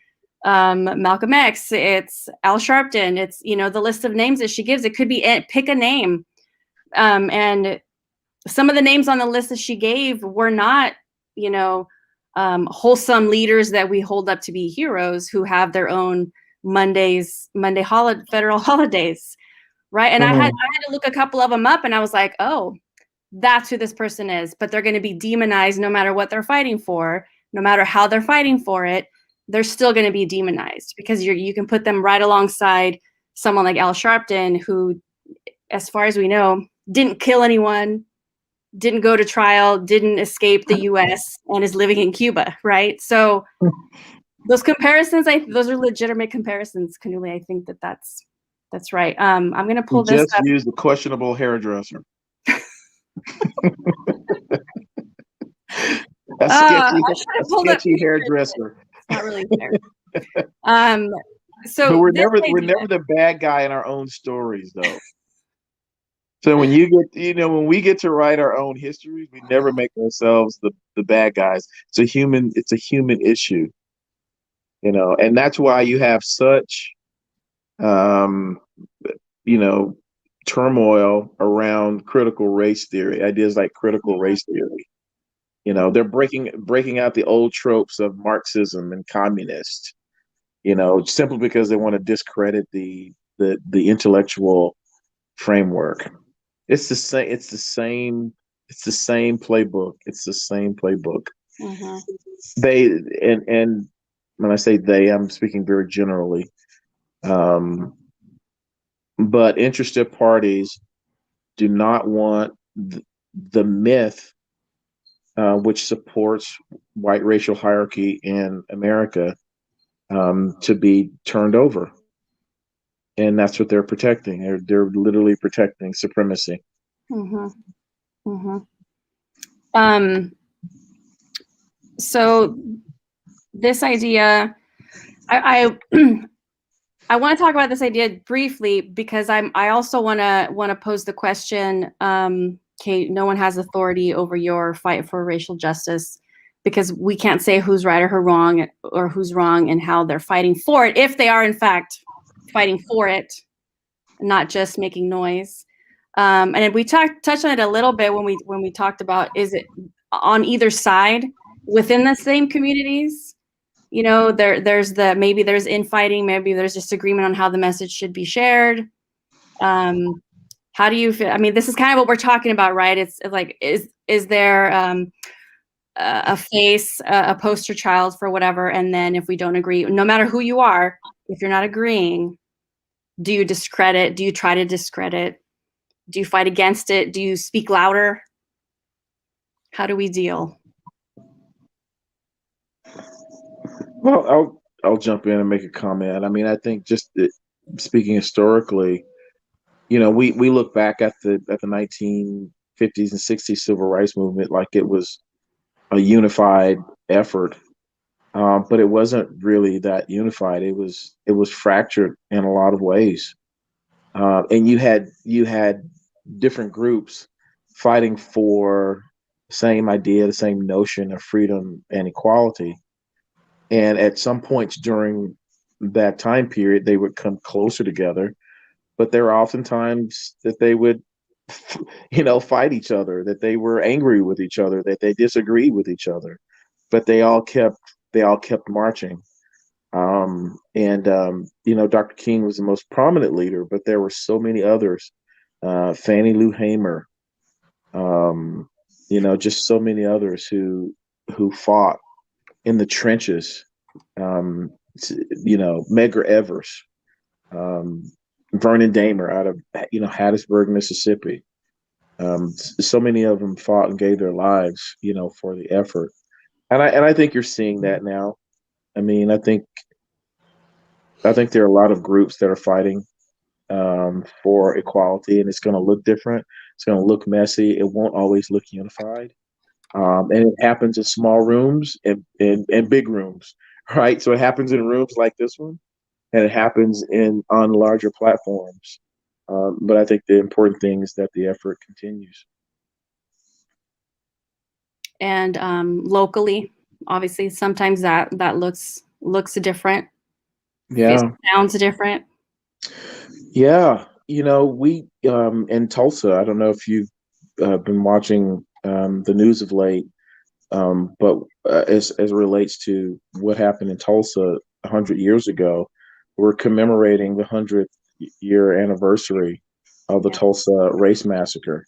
Malcolm X. It's Al Sharpton. It's the list of names that she gives. It could be pick a name, and some of the names on the list that she gave were not wholesome leaders that we hold up to be heroes, who have their own federal holidays, right? And I had to look a couple of them up, and I was like, oh, that's who this person is. But they're going to be demonized no matter what they're fighting for, no matter how they're fighting for it. They're still going to be demonized, because you can put them right alongside someone like Al Sharpton, who, as far as we know, didn't kill anyone, didn't go to trial, didn't escape the U.S., and is living in Cuba, right? So those comparisons, those are legitimate comparisons, Kanule. I think that's right. I'm going to pull this up. Just use the questionable hairdresser. A sketchy hairdresser. It's not really fair. So but we're never the bad guy in our own stories, though. So when when we get to write our own histories, we never make ourselves the bad guys. It's a human issue, and that's why you have such, turmoil around critical race theory, ideas like critical race theory. They're breaking out the old tropes of Marxism and communist, simply because they want to discredit the intellectual framework. It's the same It's the same playbook. It's the same playbook. Mm-hmm. They and when I say they, I'm speaking very generally. Um, but interested parties do not want the myth, which supports white racial hierarchy in America, to be turned over, and that's what they're protecting. They're literally protecting supremacy. Mm-hmm. Mm-hmm. So this idea, I I want to talk about this idea briefly because I also want to pose the question. Okay, no one has authority over your fight for racial justice because we can't say who's right or who's wrong and how they're fighting for it if they are in fact fighting for it, not just making noise. And we touched on it a little bit when we talked about, is it on either side within the same communities? You know, maybe there's infighting, maybe there's disagreement on how the message should be shared. How do you feel? I mean, this is kind of what we're talking about, right? It's like, is there a face, a poster child for whatever, and then if we don't agree, no matter who you are, if you're not agreeing, do you discredit? Do you try to discredit? Do you fight against it? Do you speak louder? How do we deal? Well, I'll jump in and make a comment. I mean, I think speaking historically, we look back at the 1950s and 60s civil rights movement like it was a unified effort, but it wasn't really that unified. It was fractured in a lot of ways, and you had different groups fighting for the same idea, the same notion of freedom and equality. And at some points during that time period, they would come closer together, but there were oftentimes that they would, fight each other, that they were angry with each other, that they disagreed with each other, but they all kept marching. And Dr. King was the most prominent leader, but there were so many others. Fannie Lou Hamer, just so many others who fought in the trenches. um, Medgar Evers, um, Vernon Damer out of Hattiesburg, Mississippi. So many of them fought and gave their lives, for the effort. And I think you're seeing that now. I mean, I think there are a lot of groups that are fighting, for equality, and it's going to look different. It's going to look messy. It won't always look unified. And it happens in small rooms and big rooms, right? So it happens in rooms like this one, and it happens on larger platforms. But I think the important thing is that the effort continues. And locally, obviously, sometimes that looks different. Yeah, Sounds different. yeah. We in Tulsa. I don't know if you've been watching the news of late, but as it relates to what happened in Tulsa 100 years ago, we're commemorating the 100th year anniversary of the Tulsa race massacre.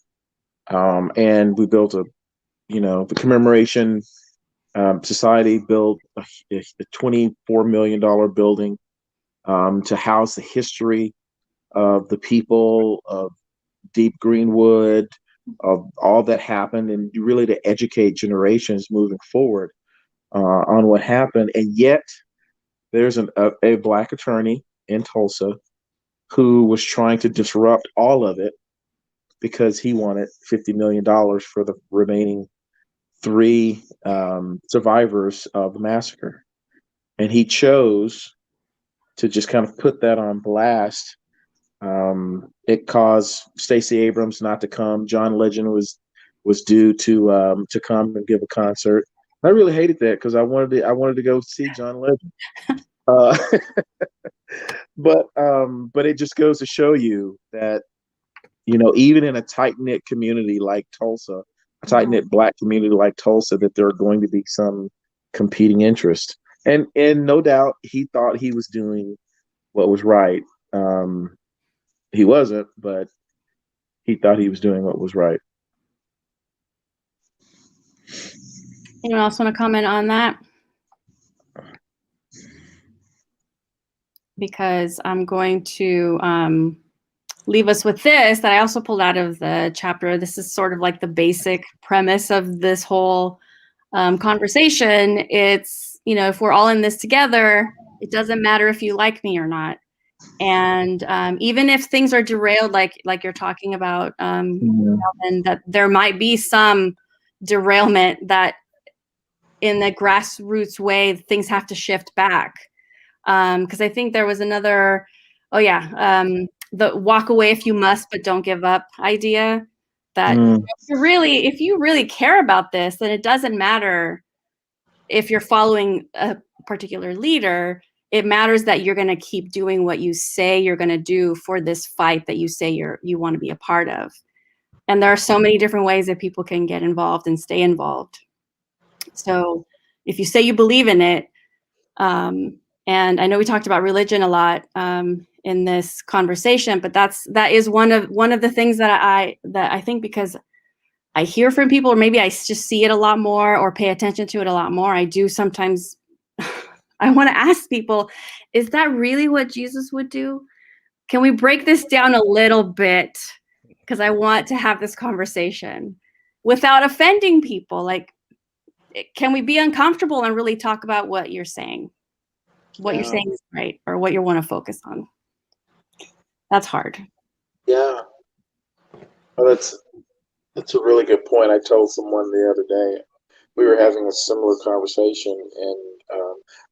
And we built the commemoration society built a $24 million building, to house the history of the people of Deep Greenwood, of all that happened, and really to educate generations moving forward on what happened. And yet, there's a Black attorney in Tulsa who was trying to disrupt all of it because he wanted $50 million for the remaining three survivors of the massacre. And he chose to just kind of put that on blast. It caused Stacey Abrams not to come. John Legend was due to come and give a concert. I really hated that because I wanted to go see John Legend. Uh, but it just goes to show you that even in a tight knit community like Tulsa, a tight knit Black community like Tulsa, that there are going to be some competing interests. And no doubt he thought he was doing what was right. He wasn't, but he thought he was doing what was right. Anyone else want to comment on that? Because I'm going to leave us with this that I also pulled out of the chapter. This is sort of like the basic premise of this whole conversation. It's, if we're all in this together, it doesn't matter if you like me or not. And even if things are derailed, like you're talking about, and that there might be some derailment that in the grassroots way, things have to shift back. Because I think there was another, the walk away if you must, but don't give up idea. That if you really care about this, then it doesn't matter if you're following a particular leader. It matters that you're going to keep doing what you say you're going to do for this fight that you say you want to be a part of. And there are so many different ways that people can get involved and stay involved. So if you say you believe in it, and I know we talked about religion a lot in this conversation, but that is one of the things that I think, because I hear from people, or maybe I just see it a lot more or pay attention to it a lot more. I do sometimes. I want to ask people, is that really what Jesus would do? Can we break this down a little bit? Because I want to have this conversation without offending people. Like, can we be uncomfortable and really talk about what you're saying? What you're saying is right, or what you want to focus on. That's hard. Yeah. Well, that's a really good point. I told someone the other day, we were having a similar conversation, and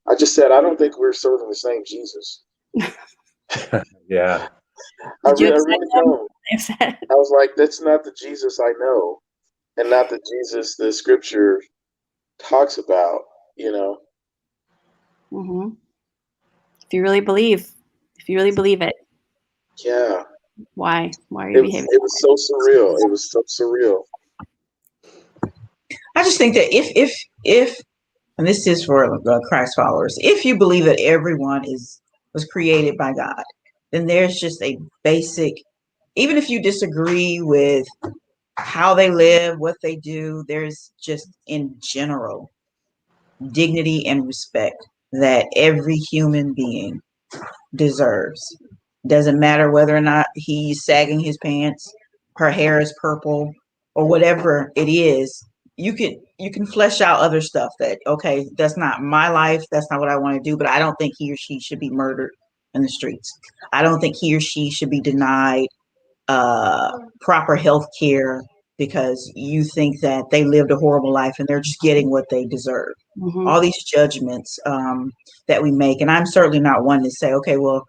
I just said, I don't think we're serving the same Jesus. Yeah. I really don't. I was like, that's not the Jesus I know, and not the Jesus the scripture talks about, Mm-hmm. If you really believe it. Yeah. Why are you behaving? It was so surreal. It was so surreal. I just think that if and this is for Christ followers, if you believe that everyone was created by God, then there's just a basic, even if you disagree with how they live, what they do, there's just in general dignity and respect that every human being deserves. Doesn't matter whether or not he's sagging his pants, her hair is purple, or whatever it is. You can flesh out other stuff that, okay, that's not my life, that's not what I want to do, but I don't think he or she should be murdered in the streets. I don't think he or she should be denied proper health care because you think that they lived a horrible life and they're just getting what they deserve. Mm-hmm. All these judgments that we make, and I'm certainly not one to say, okay, well,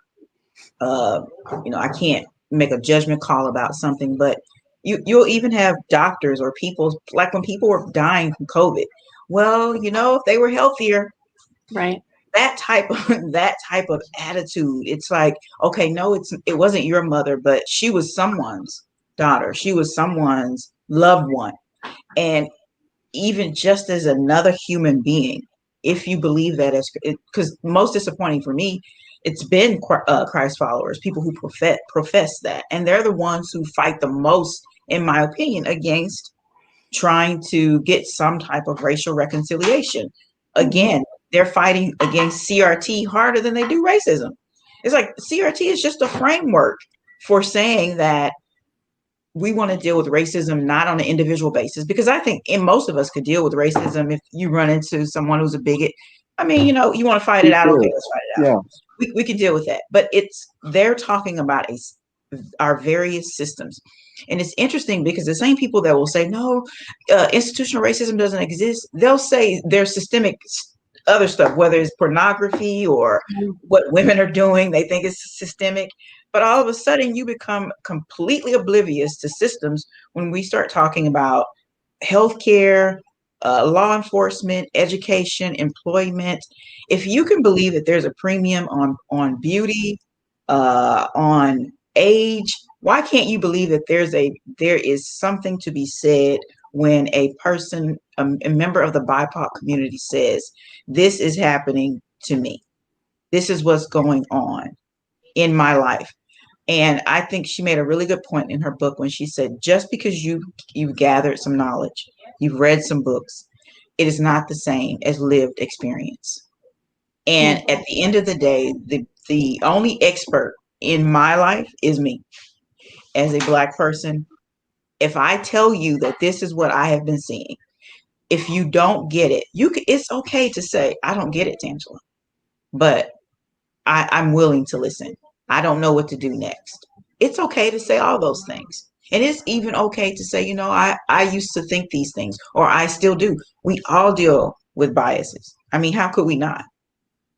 I can't make a judgment call about something, but you'll even have doctors or people, like when people were dying from COVID. Well, if they were healthier, right? That type of attitude. It's like, okay, no, it wasn't your mother, but she was someone's daughter. She was someone's loved one, and even just as another human being, if you believe that, because most disappointing for me, it's been Christ followers, people who profess that, and they're the ones who fight the most, in my opinion, against trying to get some type of racial reconciliation. Again, they're fighting against CRT harder than they do racism. It's like CRT is just a framework for saying that we want to deal with racism not on an individual basis, because I think most of us could deal with racism. If you run into someone who's a bigot, I mean, you want to fight it out. Okay, let's fight it out. Yeah. We can deal with that. But they're talking about our various systems. And it's interesting because the same people that will say, no, institutional racism doesn't exist, they'll say there's systemic other stuff, whether it's pornography or what women are doing, they think it's systemic. But all of a sudden, you become completely oblivious to systems when we start talking about healthcare, law enforcement, education, employment. If you can believe that there's a premium on beauty, on age, why can't you believe that there is something to be said when a person, a member of the BIPOC community says, this is happening to me. This is what's going on in my life. And I think she made a really good point in her book when she said, just because you gathered some knowledge, you've read some books, it is not the same as lived experience. And at the end of the day, the only expert in my life is me as a Black person. If I tell you that this is what I have been seeing, if you don't get it, it's okay to say, I don't get it, Tangela, but I'm willing to listen. I don't know what to do next. It's okay to say all those things. And it's even okay to say, I used to think these things, or I still do. We all deal with biases. I mean, how could we not?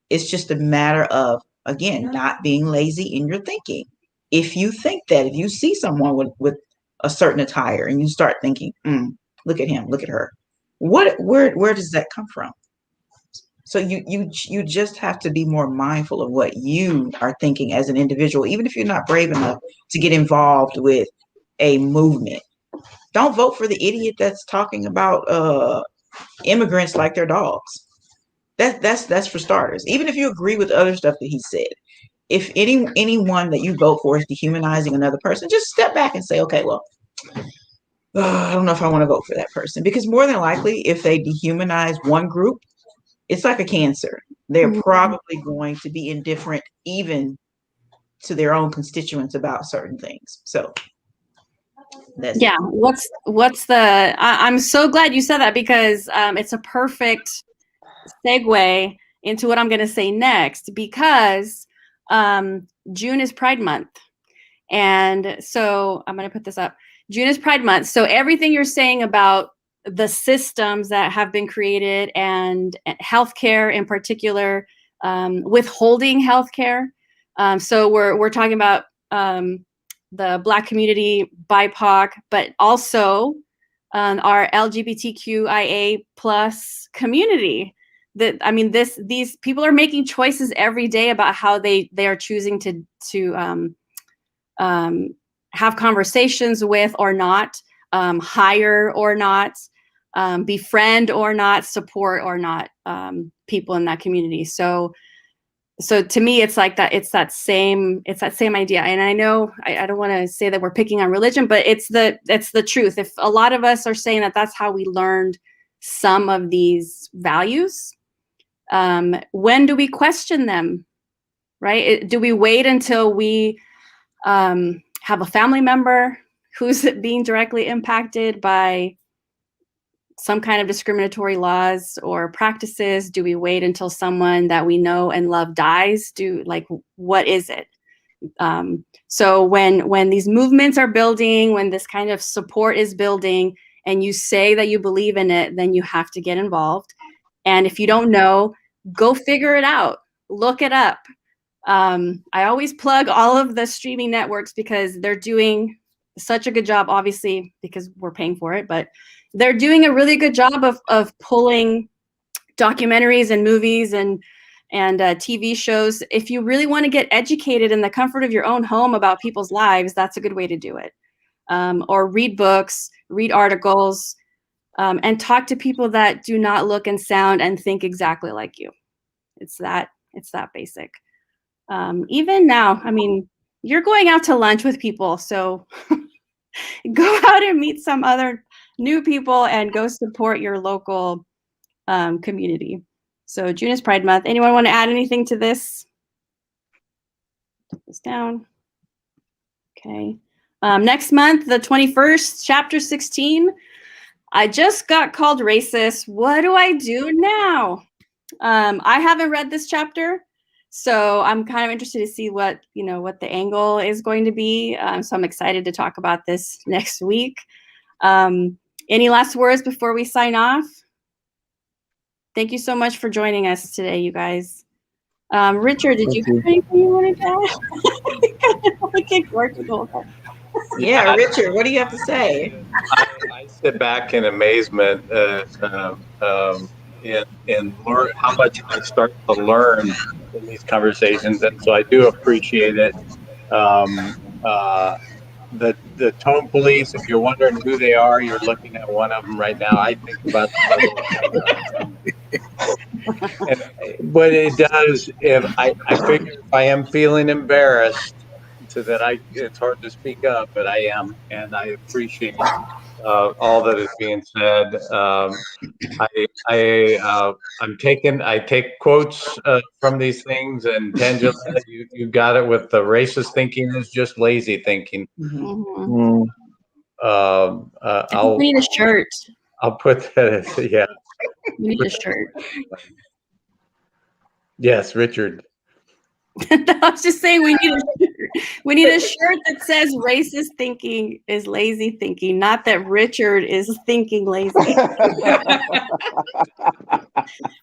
It's just a matter of, again, not being lazy in your thinking. If you think that, if you see someone with a certain attire and you start thinking, look at him, look at her, where does that come from? So you just have to be more mindful of what you are thinking as an individual, even if you're not brave enough to get involved with a movement. Don't vote for the idiot that's talking about immigrants like they're dogs. That's for starters. Even if you agree with other stuff that he said, if anyone that you vote for is dehumanizing another person, just step back and say, okay, well, I don't know if I want to vote for that person, because more than likely, if they dehumanize one group, it's like a cancer. They're probably going to be indifferent even to their own constituents about certain things. So that's yeah. What's the? I'm so glad you said that, because it's a perfect segue into what I'm going to say next, because June is Pride Month, and so I'm going to put this up. June is Pride Month. So everything you're saying about the systems that have been created, and healthcare in particular, withholding healthcare. So we're talking about the Black community, BIPOC, but also our LGBTQIA plus community. These people are making choices every day about how they are choosing to have conversations with or not, hire or not, befriend or not, support or not people in that community. So to me, it's like that. It's that same idea. And I know I don't want to say that we're picking on religion, but it's the truth. If a lot of us are saying that that's how we learned some of these values, when do we question them, right? Do we wait until we have a family member who's being directly impacted by some kind of discriminatory laws or practices? Do we wait until someone that we know and love dies? What is it? So when these movements are building, when this kind of support is building, and you say that you believe in it, then you have to get involved. And if you don't know, go figure it out. Look it up. I always plug all of the streaming networks because they're doing such a good job, obviously, because we're paying for it, but they're doing a really good job of pulling documentaries and movies and TV shows. If you really want to get educated in the comfort of your own home about people's lives, that's a good way to do it. Or read books, read articles, and talk to people that do not look and sound and think exactly like you. It's that basic. Even now, you're going out to lunch with people, so go out and meet some other new people and go support your local community. So June is Pride Month. Anyone want to add anything to this? Put this down. Okay. Next month, the 21st, chapter 16. I just got called racist. What do I do now? I haven't read this chapter, so I'm kind of interested to see what the angle is going to be. So I'm excited to talk about this next week. Any last words before we sign off? Thank you so much for joining us today, you guys. Richard, did you have anything you wanted to add? Okay, Portugal. Yeah, Richard, what do you have to say? I sit back in amazement and learn how much I start to learn in these conversations, and so I do appreciate it. The tone police, if you're wondering who they are, you're looking at one of them right now. I think about them. But it does, if I figure if I am feeling embarrassed, so that it's hard to speak up, but I am, and I appreciate all that is being said. I take quotes from these things, and Tangela, you got it with the racist thinking is just lazy thinking. Mm-hmm. I'll need a shirt. I'll put that as yeah. We need a shirt. Yes, Richard. I was just saying we need a shirt. We need a shirt that says racist thinking is lazy thinking, not that Richard is thinking lazy.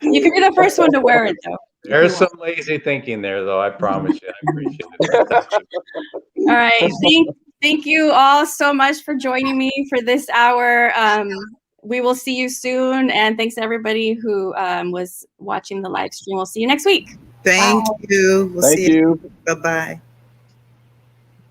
You can be the first one to wear it, though. There's some lazy thinking there, though. I promise you. I appreciate it. All right. Thank you all so much for joining me for this hour. We will see you soon. And thanks to everybody who was watching the live stream. We'll see you next week. Thank you. We'll Thank see you. Bye-bye.